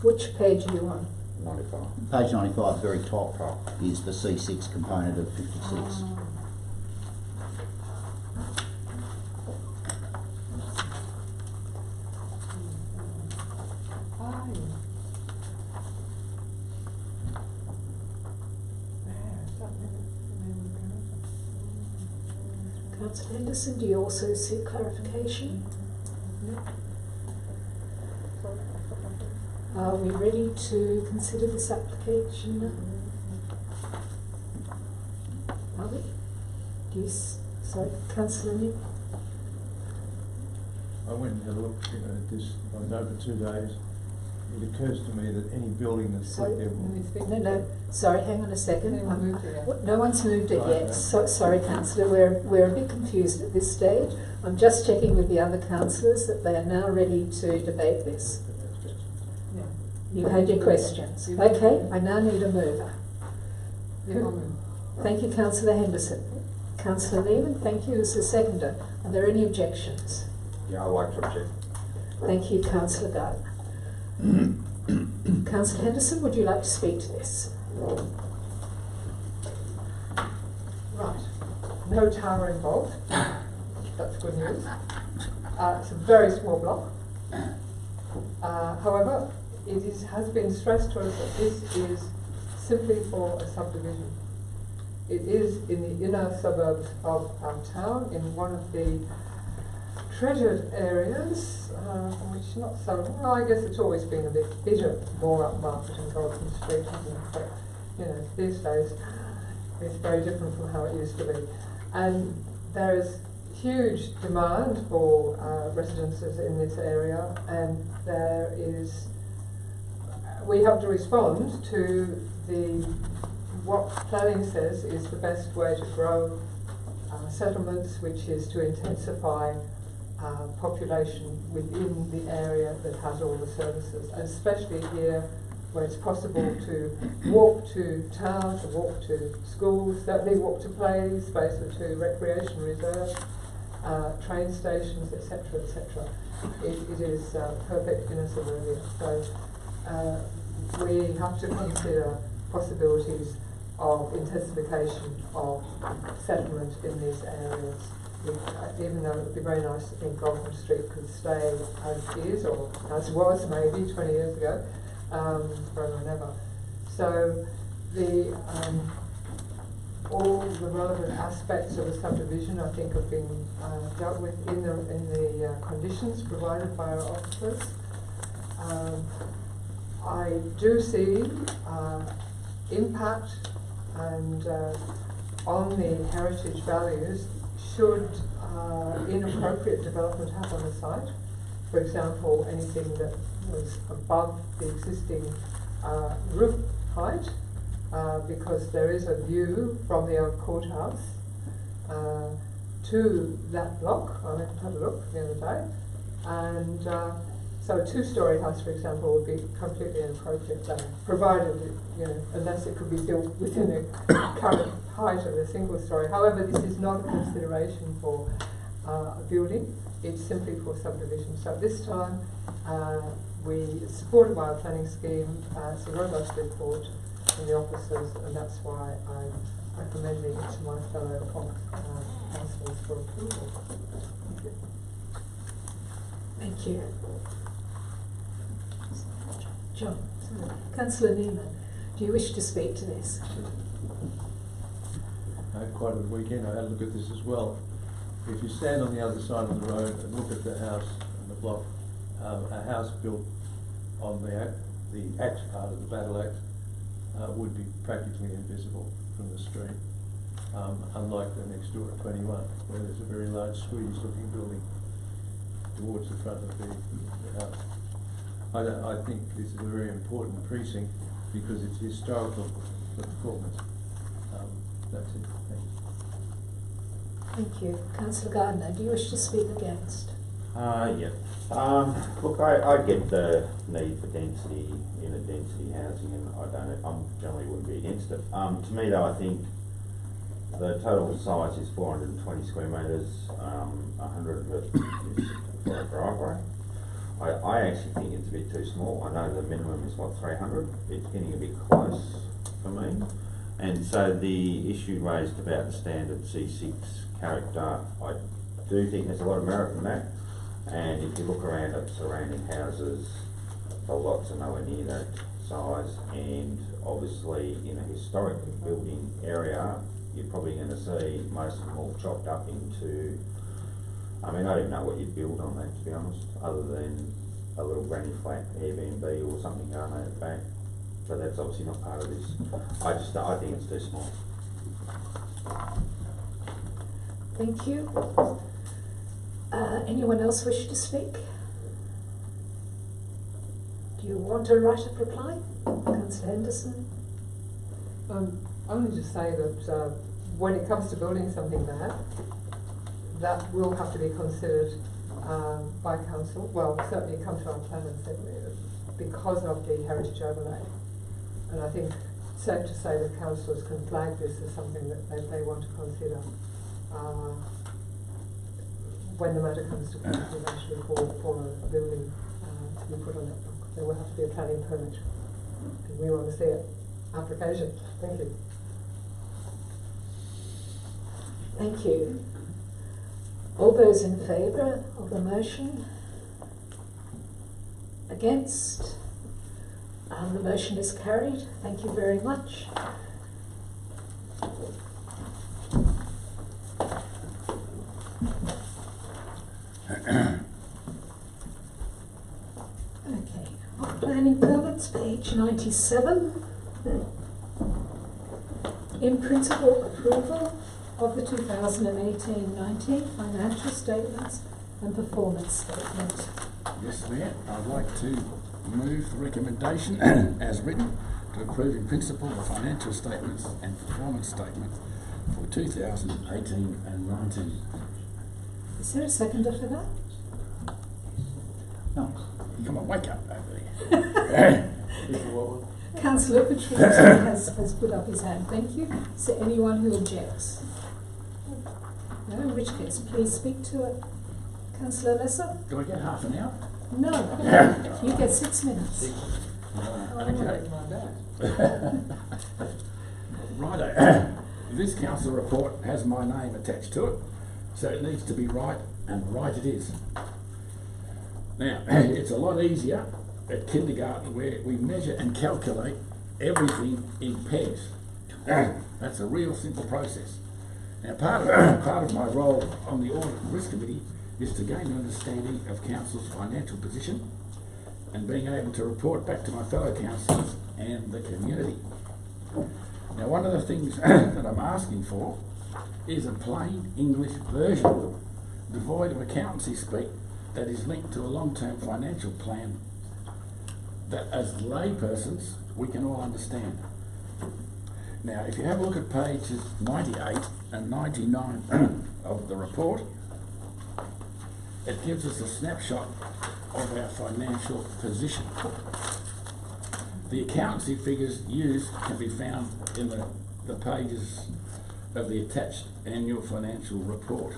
Which page are you on? 95. Page 95, very top, is the C6 component of 56. Councillor Henderson, do you also seek clarification? No. Are we ready to consider this application now? Are we? Do you, sorry, Councillor Nick? I went and had a look at this over 2 days. It occurs to me that any building that's put there will... No, sorry, hang on a second. No one's moved it Right, yet. yeah. So, sorry, Councillor, we're a bit confused at this stage. I'm just checking with the other councillors that they are now ready to debate this. You've had your questions. Okay, I now need a mover. Thank you, Councillor Henderson. Councillor Lehman, thank you as a seconder. Are there any objections? Yeah, I'd like to object. Thank you, Councillor Gardner. Councillor Henderson, would you like to speak to this? Right. No tower involved. That's good news. It's a very small block. However, has been stressed to us that this is simply for a subdivision. It is in the inner suburbs of our town, in one of the treasured areas, which not so, well, I guess it's always been a bit more upmarket in Galton Street, hasn't it? But, you know, these days it's very different from how it used to be. And there is huge demand for residences in this area, and we have to respond to what planning says is the best way to grow settlements, which is to intensify population within the area that has all the services, and especially here where it's possible to walk to town, to walk to schools, certainly walk to plays, space to recreation reserves, train stations, etc., etc. It is perfect in a suburbia. So we have to consider possibilities of intensification of settlement in these areas. Even though it would be very nice to think Galton Street could stay as is, or as was maybe 20 years ago, forever and ever. So all the relevant aspects of a subdivision, I think, have been dealt with in the conditions provided by our officers. I do see impact and on the heritage values should inappropriate development happen on the site. For example, anything that was above the existing roof height, because there is a view from the old courthouse to that block. I went and had a look the other day, and so a two-storey house, for example, would be completely inappropriate there, provided, unless it could be built within the current height of a single storey. However, this is not a consideration for a building, it's simply for subdivision. So at this time, we supported by a planning scheme, it's a robust report from the officers, and that's why I'm recommending it to my fellow councillors for approval. Thank you. Thank you. John, Councillor Neiman, do you wish to speak to this? I had quite a weekend, I had a look at this as well. If you stand on the other side of the road and look at the house and the block, a house built on the axe part of the battle axe would be practically invisible from the street, unlike the next door at 21, where there's a very large Swedish looking building towards the front of the house. I think this is a very important precinct because it's historical performance. That's it. Thank you. Councillor Gardner, do you wish to speak against? Yeah. Look, I get the need for density in a density housing, and I generally wouldn't be against it. To me though, I think the total size is 420 square metres, 100 of it is for a driveway. I actually think it's a bit too small. I know the minimum is what, 300? It's getting a bit close for me. And so the issue raised about the standard C6 character, I do think there's a lot of merit in that. And if you look around at surrounding houses, the lots are nowhere near that size. And obviously in a historic building area, you're probably going to see most of them all chopped up into, I don't even know what you'd build on that, to be honest, other than a little granny flat Airbnb or something going on at the back. But that's obviously not part of this. I think it's too small. Thank you. Anyone else wish to speak? Do you want a right of reply? Councillor Henderson? I'm going to just say that when it comes to building something there, that will have to be considered by council. Well, certainly come to our planners because of the heritage overlay. And I think it's safe to say that councillors can flag this as something that they want to consider when the matter comes to council actually for a building to be put on that block. There will have to be a planning permit. And we want to see it. Application. Thank you. Thank you. All those in favour of the motion? Against? The motion is carried. Thank you very much. Okay, planning permits, page 97. In principle approval of the 2018-19 financial statements and performance statement. Yes, Mayor, I'd like to move the recommendation as written to approve in principle the financial statements and performance statement for 2018 and 19. Is there a seconder for that? No. Come on, wake up over there. Councillor Patrice has put up his hand. Thank you. Is there anyone who objects? No, in which case, please speak to it. Councillor Lesser? Do I get half an hour? No. You get 6 minutes. Okay. Righto. This council report has my name attached to it, so it needs to be right, and right it is. Now, it's a lot easier at kindergarten where we measure and calculate everything in pegs. That's a real simple process. Now, part of my role on the Audit and Risk Committee is to gain an understanding of council's financial position and being able to report back to my fellow councillors and the community. Now, one of the things that I'm asking for is a plain English version, devoid of accountancy speak, that is linked to a long-term financial plan that as laypersons we can all understand. Now, if you have a look at pages 98 and 99 of the report, it gives us a snapshot of our financial position. The accountancy figures used can be found in the pages of the attached annual financial report.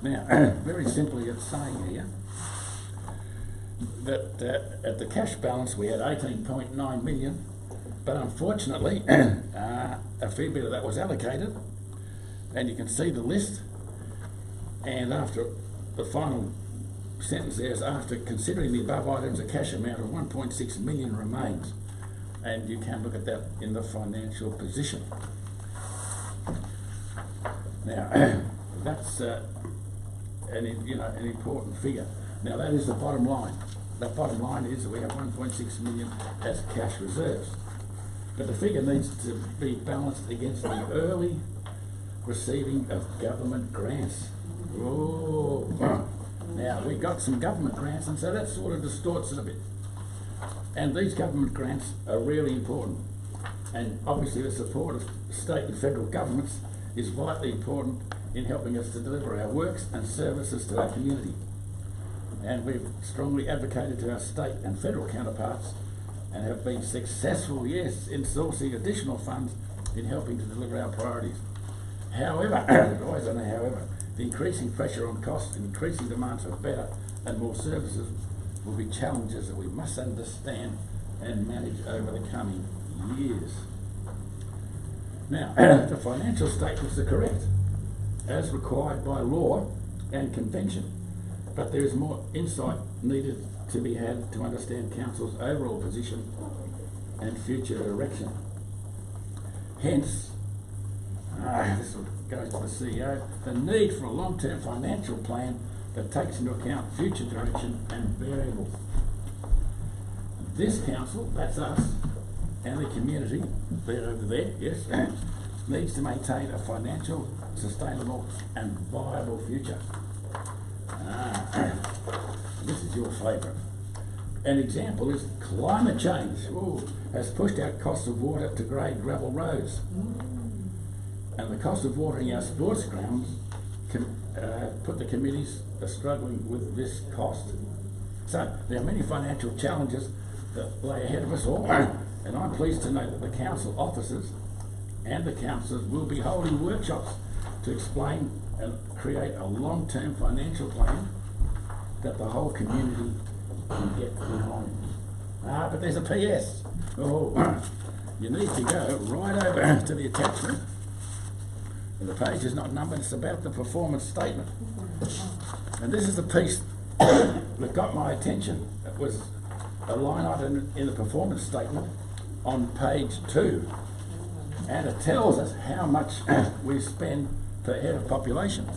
Now, very simply it's saying here that at the cash balance we had 18.9 million, but unfortunately a fair bit of that was allocated, and you can see the list, and after the final sentence there is, after considering the above items, a cash amount of 1.6 million remains, and you can look at that in the financial position. Now, that's an important figure. Now, that is the bottom line. The bottom line is that we have 1.6 million as cash reserves, but the figure needs to be balanced against the early receiving of government grants. Oh. Now, we got some government grants, and so that sort of distorts it a bit. And these government grants are really important. And obviously the support of state and federal governments is vitally important in helping us to deliver our works and services to our community. And we've strongly advocated to our state and federal counterparts and have been successful, yes, in sourcing additional funds in helping to deliver our priorities. However, there's always a however, the increasing pressure on costs and increasing demand for better and more services will be challenges that we must understand and manage over the coming years. Now, the financial statements are correct, as required by law and convention, but there is more insight needed to be had to understand Council's overall position and future direction. Hence, this goes to the CEO, the need for a long-term financial plan that takes into account future direction and variables. This council, that's us, and the community, they're over there, yes, needs to maintain a financial, sustainable and viable future. This is your favourite. An example is climate change. Ooh, has pushed our cost of water to grade gravel roads. And the cost of watering our sports grounds can put the committees struggling with this cost. So there are many financial challenges that lay ahead of us all, and I'm pleased to note that the council officers and the councillors will be holding workshops to explain and create a long-term financial plan that the whole community can get behind. But there's a PS. Oh, you need to go right over to the attachment. And the page is not numbered, it's about the performance statement. And this is the piece that got my attention. It was a line item in the performance statement on page 2. And it tells us how much we spend per head of population.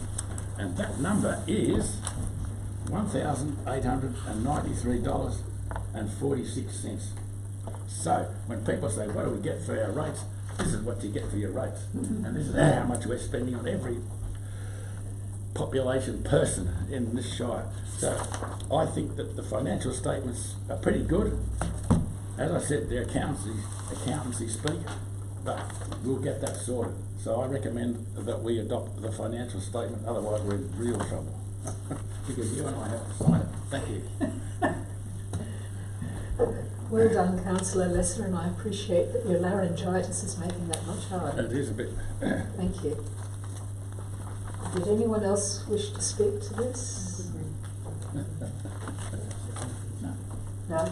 And that number is $1,893.46. So when people say, what do we get for our rates? This is what you get for your rates. And this is how much we're spending on every population person in this Shire. So I think that the financial statements are pretty good. As I said, they're accountancy speak, but we'll get that sorted. So I recommend that we adopt the financial statement, otherwise we're in real trouble. Because you and I have to sign it. Thank you. Well done, Councillor Lesser, and I appreciate that your laryngitis is making that much harder. It is a bit. Thank you. Did anyone else wish to speak to this? No?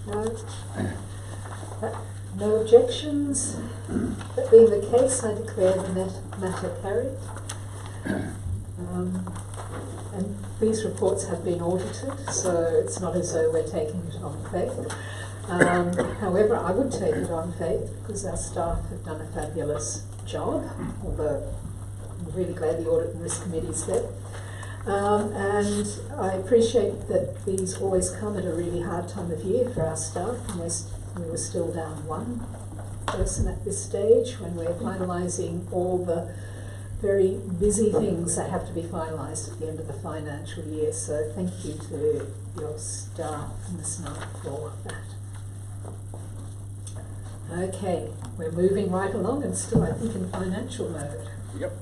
No? No objections? That being the case, I declare the matter carried. And these reports have been audited, so it's not as though we're taking it on faith. However, I would take it on faith because our staff have done a fabulous job, although I'm really glad the Audit and Risk Committee is there. And I appreciate that these always come at a really hard time of year for our staff, and we were still down one person at this stage when we're finalising all the very busy things that have to be finalised at the end of the financial year. So thank you to your staff and the staff for that. Okay, we're moving right along and still, I think, in financial mode. Yep.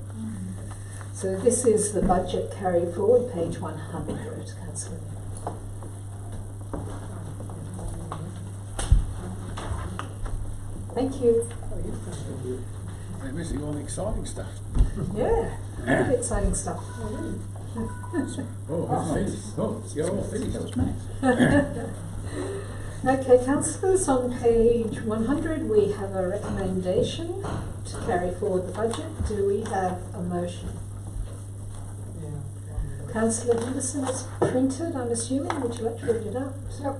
So this is the budget carry forward, page 100, Councillor. Thank you. They're missing all the exciting stuff. Yeah, really exciting stuff. Oh, it's finished. Oh, you're all finished. That was nice. Okay, councillors, on page 100 we have a recommendation to carry forward the budget. Do we have a motion? Councillor Henderson is printed, I'm assuming. Would you like to read it out? Yep.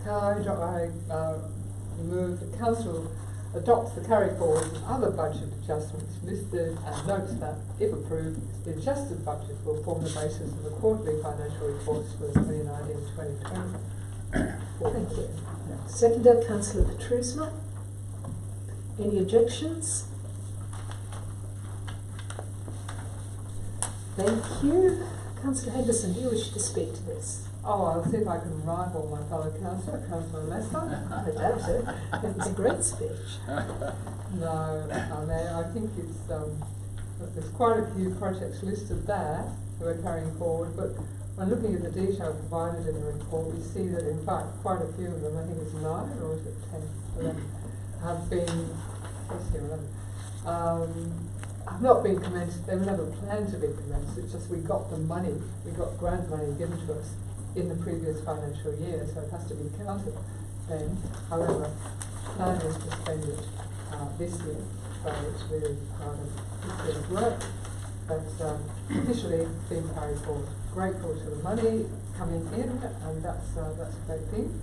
I move that council adopts the carry forward and other budget adjustments listed and notes that, if approved, the adjusted budget will form the basis of the quarterly financial reports for 2019-2020. Thank you. Seconder, Councillor Petrusma. Any objections? Thank you. Councillor Henderson, do you wish to speak to this? Oh, I'll see if I can rival my fellow councillor, Councillor Lester. I doubt it. It was a great speech. No, I think it's there's quite a few projects listed there that we're carrying forward, but when looking at the detail provided in the report, we see that in fact quite a few of them, I think it's 9 or is it 10, 11, have been, have not been commenced. They were never planned to be commenced. It's just we got the money, we got grant money given to us in the previous financial year, so it has to be counted then. However, plan is to spend it this year, so it's really part of this year's work. But officially being carried forward. Grateful to the money coming in, and that's a great thing.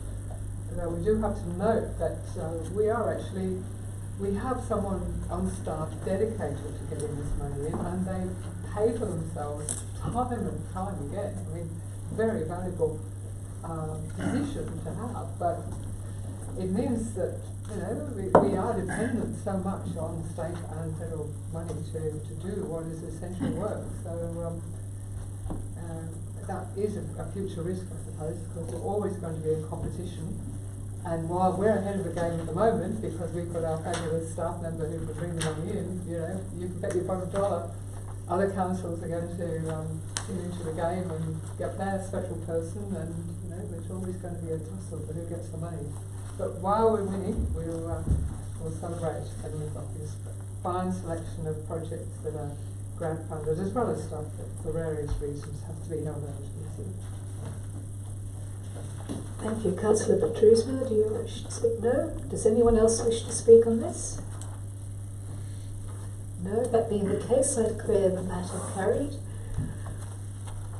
But we do have to note that we have someone on staff dedicated to getting this money in, and they pay for themselves time and time again. I mean, very valuable position to have, but it means that we are dependent so much on state and federal money to do what is essential work. So that is a future risk, I suppose, because we're always going to be in competition. And while we're ahead of the game at the moment, because we've got our fabulous staff member who can bring the money in, you can bet your bottom dollar other councils are going to get into the game and get their special person, and there's always going to be a tussle for who gets the money. But while we're winning, we'll celebrate, and we've got this fine selection of projects that are grant funded, as well as stuff that for various reasons have to be held out easy. Thank you. Councillor Petrusma, do you wish to speak? No? Does anyone else wish to speak on this? No? That being the case, I declare the matter carried.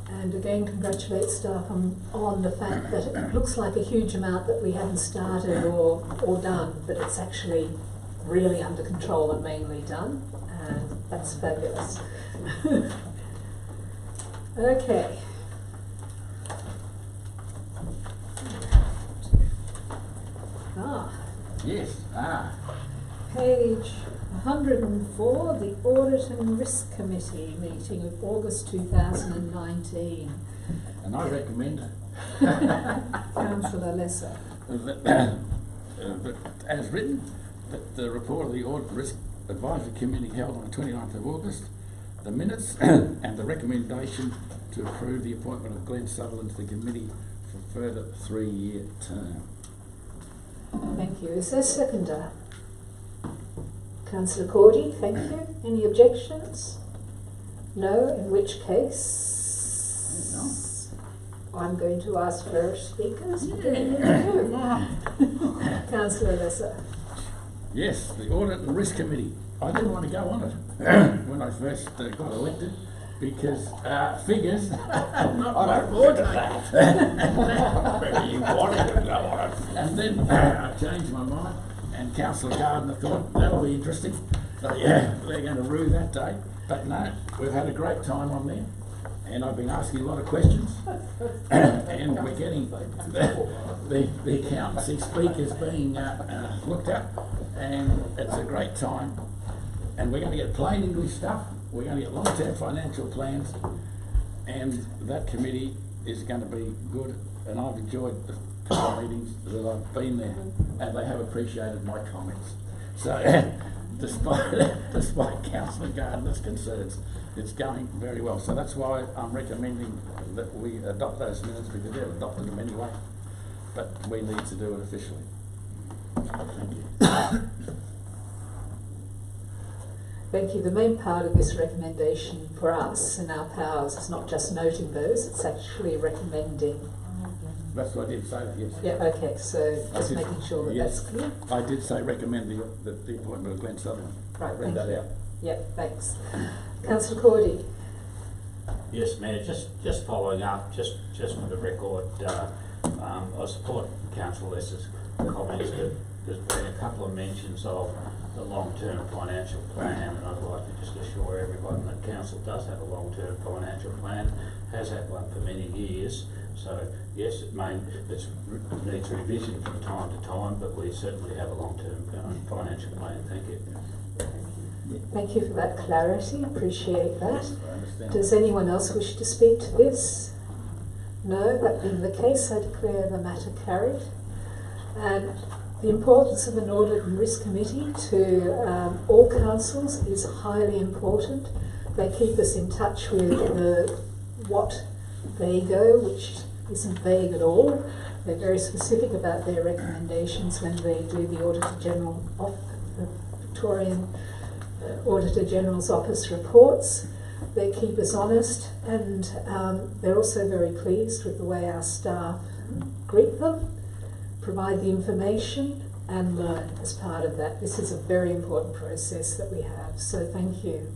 And again, congratulate staff on the fact that it looks like a huge amount that we haven't started or done, but it's actually really under control and mainly done, and that's fabulous. Okay. Yes. Page 104, the Audit and Risk Committee meeting of August 2019. And I recommend Councillor Lesser. that, as written, that the report of the Audit and Risk Advisory Committee held on the 29th of August, the minutes and the recommendation to approve the appointment of Glenn Sutherland to the committee for a further 3-year term. Thank you. Is there a seconder? Councillor Cordy, thank you. Any objections? No, in which case I'm going to ask for speakers. Councillor Lesser. Yes, the Audit and Risk Committee. I didn't want to go on it when I first got elected because figures, I don't want that. You wanted to go on it. And then I changed my mind, and Councillor Gardner thought that'll be interesting. So yeah, they're going to rue that day. But no, we've had a great time on there, and I've been asking a lot of questions, and we're getting the accountancy speakers being looked at, and it's a great time. And we're going to get plain English stuff, we're going to get long-term financial plans, and that committee is going to be good, and I've enjoyed the couple of meetings that I've been there, and they have appreciated my comments. So, despite Councillor Gardner's concerns, it's going very well. So that's why I'm recommending that we adopt those minutes, because they've adopted them anyway. But we need to do it officially. Thank you. Thank you. The main part of this recommendation for us and our powers is not just noting those, it's actually recommending. That's what I did say, yes. Yeah, okay, so just making sure that yes, that's clear. I did say recommend the appointment of Glenn Sutherland. Right, I read that out. Yeah, thanks. Councillor Cordy. Yes, Mayor, just following up, just for the record, I support Councillor Lester's comments, but there's been a couple of mentions of the long-term financial plan, and I'd like to just assure everyone that Council does have a long-term financial plan, has had one for many years. So yes, it needs revision from time to time, but we certainly have a long-term financial plan. Thank you. Thank you for that clarity, appreciate that. Does anyone else wish to speak to this? No, that being the case, I declare the matter carried. And the importance of an Audit and Risk Committee to all councils is highly important. They keep us in touch with what they go, which isn't vague at all. They're very specific about their recommendations when they do the Auditor General of the Victorian Auditor General's Office reports. They keep us honest, and they're also very pleased with the way our staff greet them, provide the information, and learn as part of that. This is a very important process that we have, so thank you.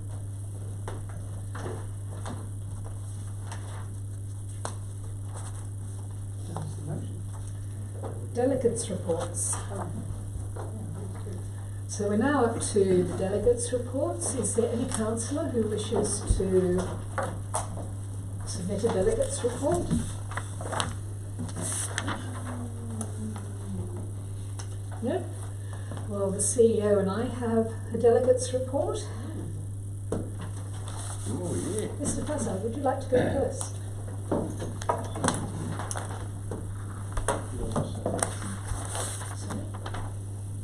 Delegates' reports. So we're now up to the delegates' reports. Is there any councillor who wishes to submit a delegates' report? No? Well, the CEO and I have a delegates' report. Oh, yeah. Mr. Fuzzer, would you like to go first?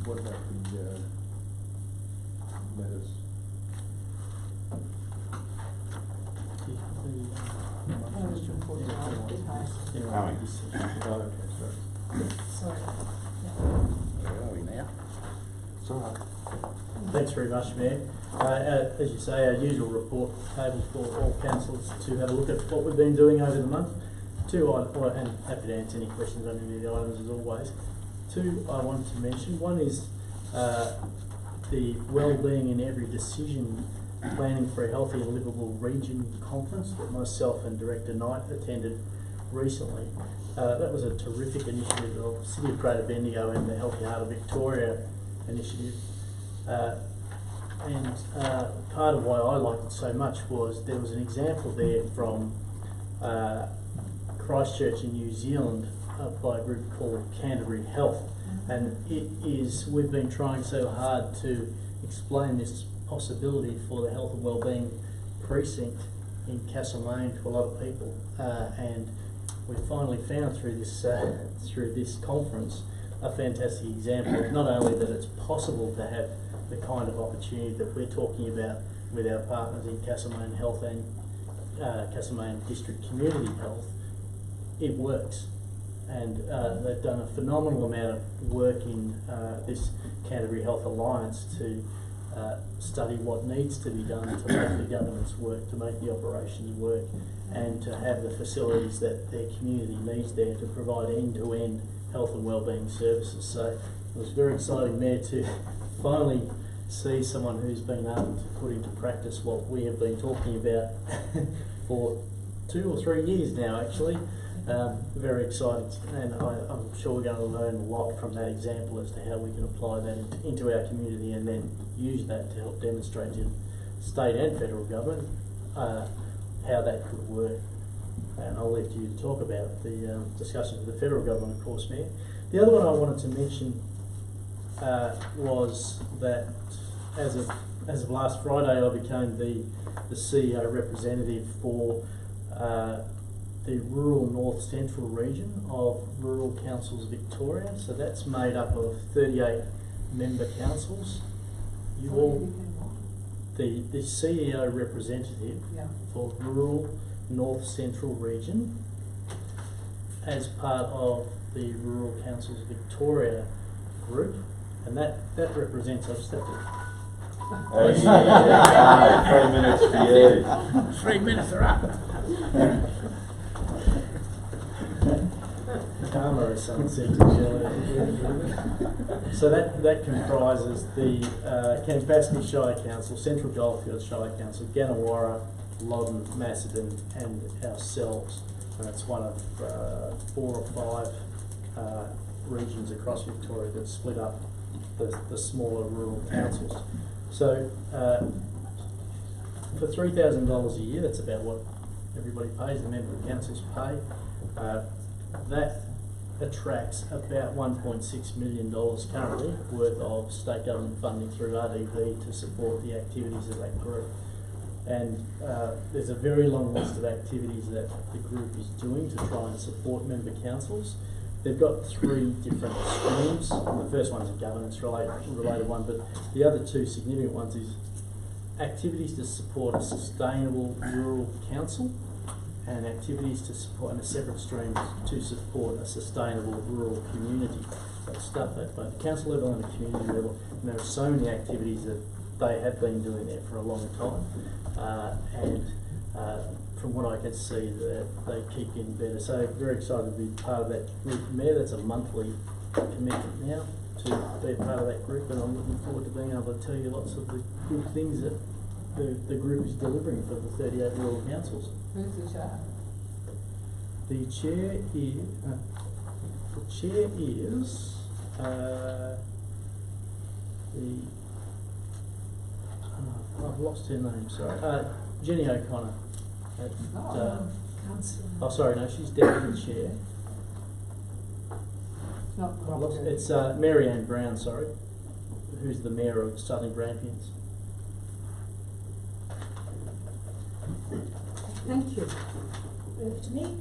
What about the matters? Sorry. Where are we now? It's all right. Thanks very much, Mayor. As you say, our usual report table for all councillors to have a look at what we've been doing over the month. And happy to answer any questions on any of the items as always. Two I wanted to mention. One is the Wellbeing in Every Decision Planning for a Healthy and Livable Region conference that myself and Director Knight attended recently. That was a terrific initiative of City of Greater Bendigo and the Healthy Heart of Victoria initiative. And part of why I liked it so much was there was an example there from Christchurch in New Zealand by a group called Canterbury Health, and we've been trying so hard to explain this possibility for the health and wellbeing precinct in Castlemaine to a lot of people, and we finally found through this conference a fantastic example of not only that it's possible to have the kind of opportunity that we're talking about with our partners in Castlemaine Health and Castlemaine District Community Health, it works. And they've done a phenomenal amount of work in this Canterbury Health Alliance to study what needs to be done to make the governance work, to make the operations work, and to have the facilities that their community needs there to provide end-to-end health and wellbeing services. So it was very exciting there to finally see someone who's been able to put into practice what we have been talking about for 2 or 3 years now, actually. Very exciting, and I'm sure we're going to learn a lot from that example as to how we can apply that into our community and then use that to help demonstrate to state and federal government how that could work. And I'll leave you to talk about the discussions with the federal government, of course, Mayor. The other one I wanted to mention was that as of last Friday, I became the CEO representative for the rural North Central region of Rural Councils Victoria. So that's made up of 38 member councils you all, the CEO representative for rural North Central region as part of the Rural Councils Victoria group, and that represents, I just have to... 3 minutes for you. 3 minutes are up. Karma or something. So that comprises the Campaspe Shire Council, Central Goldfields Shire Council, Gannawarra, Loddon, Macedon and ourselves. And that's one of 4 or 5 regions across Victoria that split up the smaller rural councils. So for $3,000 a year, that's about what everybody pays, the member councils pay. That attracts about $1.6 million currently worth of state government funding through RDP to support the activities of that group. And there's a very long list of activities that the group is doing to try and support member councils. They've got 3 different streams. The first one's a governance related one, but the other 2 significant ones is activities to support a sustainable rural council and activities to support, and a separate stream to support a sustainable rural community. So stuff at both the council level and the community level. And there are so many activities that they have been doing there for a long time. From what I can see, that they keep getting better. So very excited to be part of that group. Mayor, that's a monthly commitment now to be a part of that group, and I'm looking forward to being able to tell you lots of the good things that the group is delivering for the 38 rural councils. Who's the chair? The chair is I've lost her name. Sorry, Jenny O'Connor. Sorry, no, she's deputy chair. It's Mary Ann Brown. Sorry, who's the mayor of Southern Grampians. Thank you. Over to me.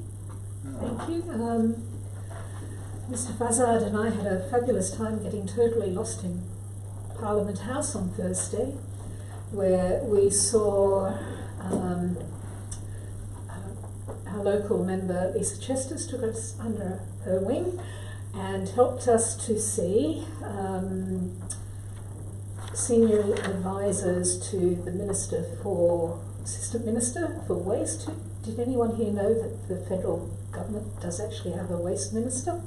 Thank you. Mr. Fazard and I had a fabulous time getting totally lost in Parliament House on Thursday, where we saw our local member Lisa Chesters took us under her wing and helped us to see senior advisors to the Assistant Minister for Waste. Did anyone here know that the federal government does actually have a waste minister?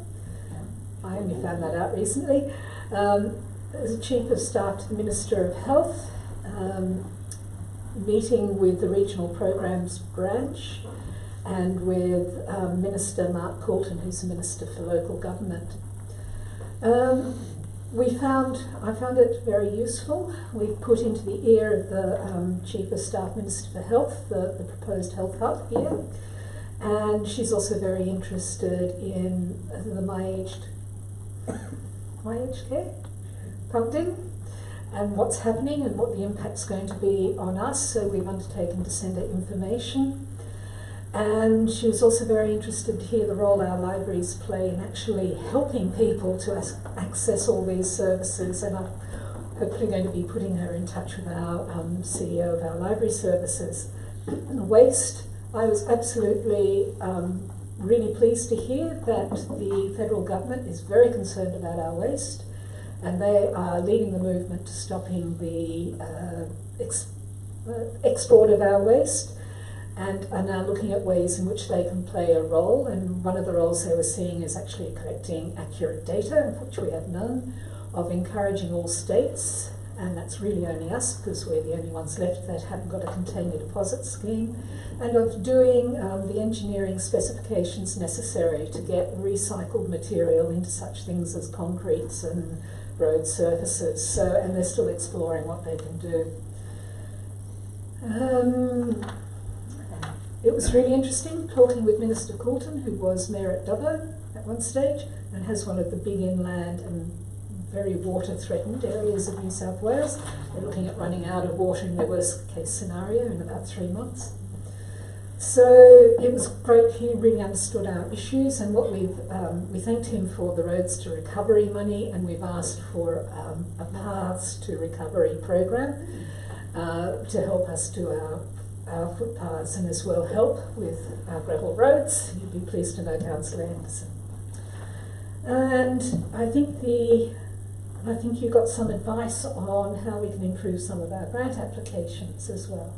I only found that out recently. As Chief of Staff to the Minister of Health, meeting with the Regional Programs Branch and with Minister Mark Coulton, who's the Minister for Local Government. I found it very useful. We've put into the ear of the Chief of Staff Minister for Health the proposed health hub here, and she's also very interested in the my aged care funding and what's happening and what the impact's going to be on us, so we've undertaken to send her information. And she was also very interested to hear the role our libraries play in actually helping people to access all these services, and I'm hopefully going to be putting her in touch with our CEO of our library services. Waste, I was absolutely really pleased to hear that the federal government is very concerned about our waste, and they are leading the movement to stopping the export of our waste, and are now looking at ways in which they can play a role. And one of the roles they were seeing is actually collecting accurate data, which we have none, of encouraging all states, and that's really only us because we're the only ones left that haven't got a container deposit scheme, and of doing the engineering specifications necessary to get recycled material into such things as concretes and road surfaces. So, and they're still exploring what they can do. It was really interesting talking with Minister Coulton, who was Mayor at Dubbo at one stage and has one of the big inland and very water-threatened areas of New South Wales. They're looking at running out of water in their worst-case scenario in about 3 months. So it was great. He really understood our issues, and what we thanked him for the Roads to Recovery money, and we've asked for a Paths to Recovery program to help us do our footpaths and as well help with our gravel roads. You'd be pleased to know Councillor Anderson. And I think you got some advice on how we can improve some of our grant applications as well.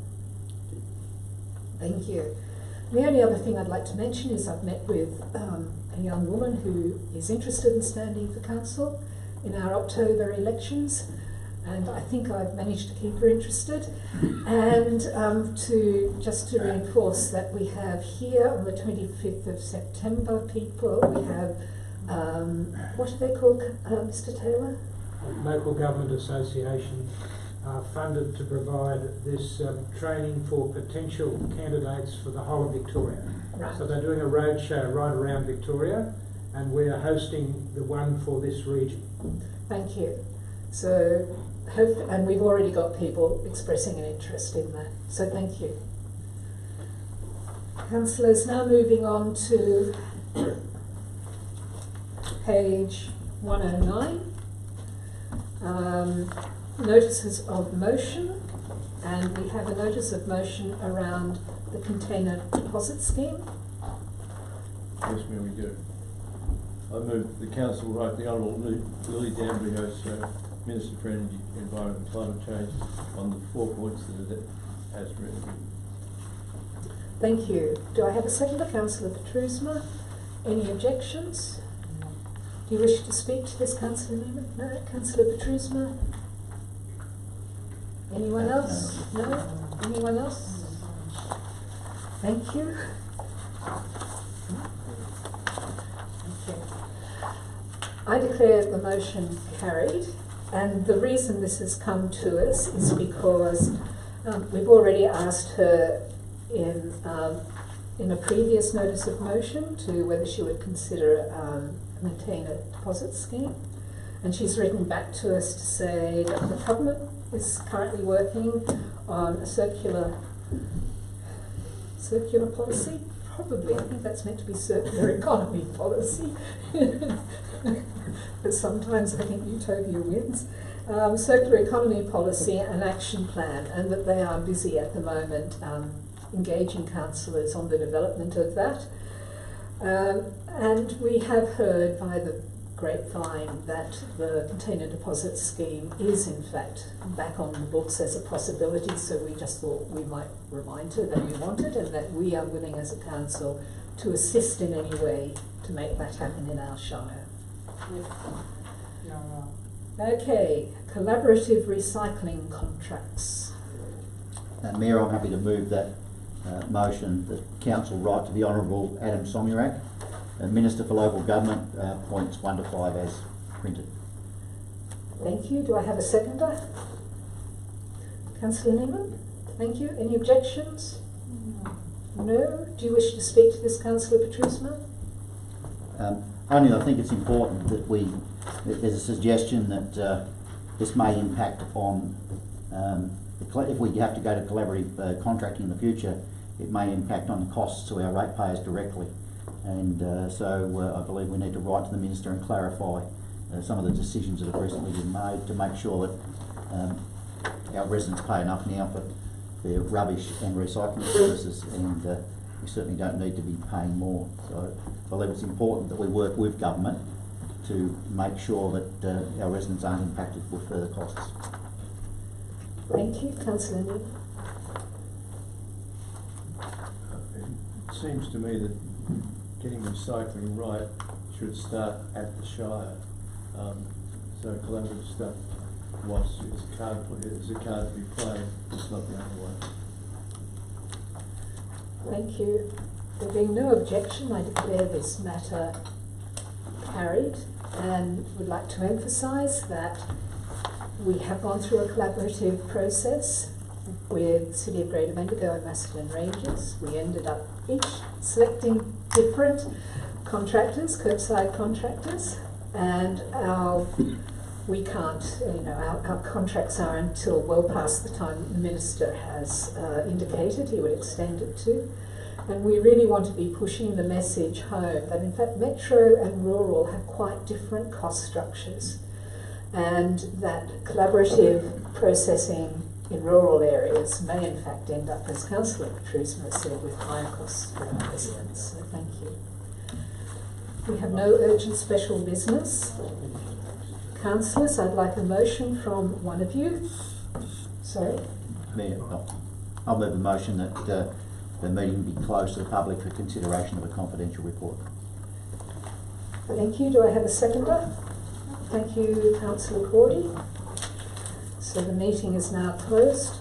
Thank you. The only other thing I'd like to mention is I've met with a young woman who is interested in standing for council in our October elections, and I think I've managed to keep her interested. And to reinforce that we have here on the 25th of September, people, we have, what are they called, Mr. Taylor? Local Government Association are funded to provide this training for potential candidates for the whole of Victoria. Right. So they're doing a road show right around Victoria, and we are hosting the one for this region. Thank you. So, and we've already got people expressing an interest in that. So thank you. Councillors, now moving on to page 109. Notices of motion, and we have a notice of motion around the container deposit scheme. Yes, ma'am, we do. I move the council write the Honourable Lily D'Ambrio's Minister for Energy, Environment and Climate Change on the 4 points that it has written. Thank you. Do I have a seconder? Councillor Petrusma. Any objections? Do you wish to speak to this, Councillor Newman? No? Councillor Petrusma? Anyone else? No? Anyone else? Thank you. Okay. I declare the motion carried, and the reason this has come to us is because we've already asked her in a previous notice of motion to whether she would consider a container deposit scheme, and she's written back to us to say that the government is currently working on a circular policy. Probably, I think that's meant to be circular economy policy. But sometimes I think utopia wins. Circular economy policy and action plan, and that they are busy at the moment engaging councillors on the development of that. And we have heard by the grapevine that the container deposit scheme is in fact back on the books as a possibility, so we just thought we might remind her that we want it and that we are willing as a council to assist in any way to make that happen in our Shire. Okay, collaborative recycling contracts. Mayor, I'm happy to move that motion that council write to the Honourable Adam Somyurak, Minister for Local Government, points 1 to 5 as printed. Thank you. Do I have a seconder? Councillor Newman? Thank you. Any objections? No. Do you wish to speak to this, Councillor Petrusma? Only I think it's important that there's a suggestion that this may impact on, if we have to go to collaborative contracting in the future, it may impact on the costs to our ratepayers directly. And so I believe we need to write to the Minister and clarify some of the decisions that have recently been made to make sure that our residents pay enough now for their rubbish and recycling services, and we certainly don't need to be paying more. So I believe it's important that we work with government to make sure that our residents aren't impacted with further costs. Thank you. Councillor Newman. It seems to me that getting recycling right should start at the Shire. So collaborative stuff, whilst it's a card to be played, it's not the only way. Thank you. There being no objection, I declare this matter carried, and would like to emphasise that we have gone through a collaborative process with the City of Greater Bendigo and Macedon Rangers. We ended up each selecting different contractors, curbside contractors, and our contracts are until well past the time the Minister has indicated he would extend it to. And we really want to be pushing the message home that in fact metro and rural have quite different cost structures, and that collaborative processing in rural areas may in fact end up, as Councillor Patrusma said, with higher costs for our residents. So thank you. We have no urgent special business. Councillors, I'd like a motion from one of you. Sorry? Mayor, I'll move a motion that the meeting be closed to the public for consideration of a confidential report. Thank you. Do I have a seconder? Thank you, Councillor Cordy. So the meeting is now closed.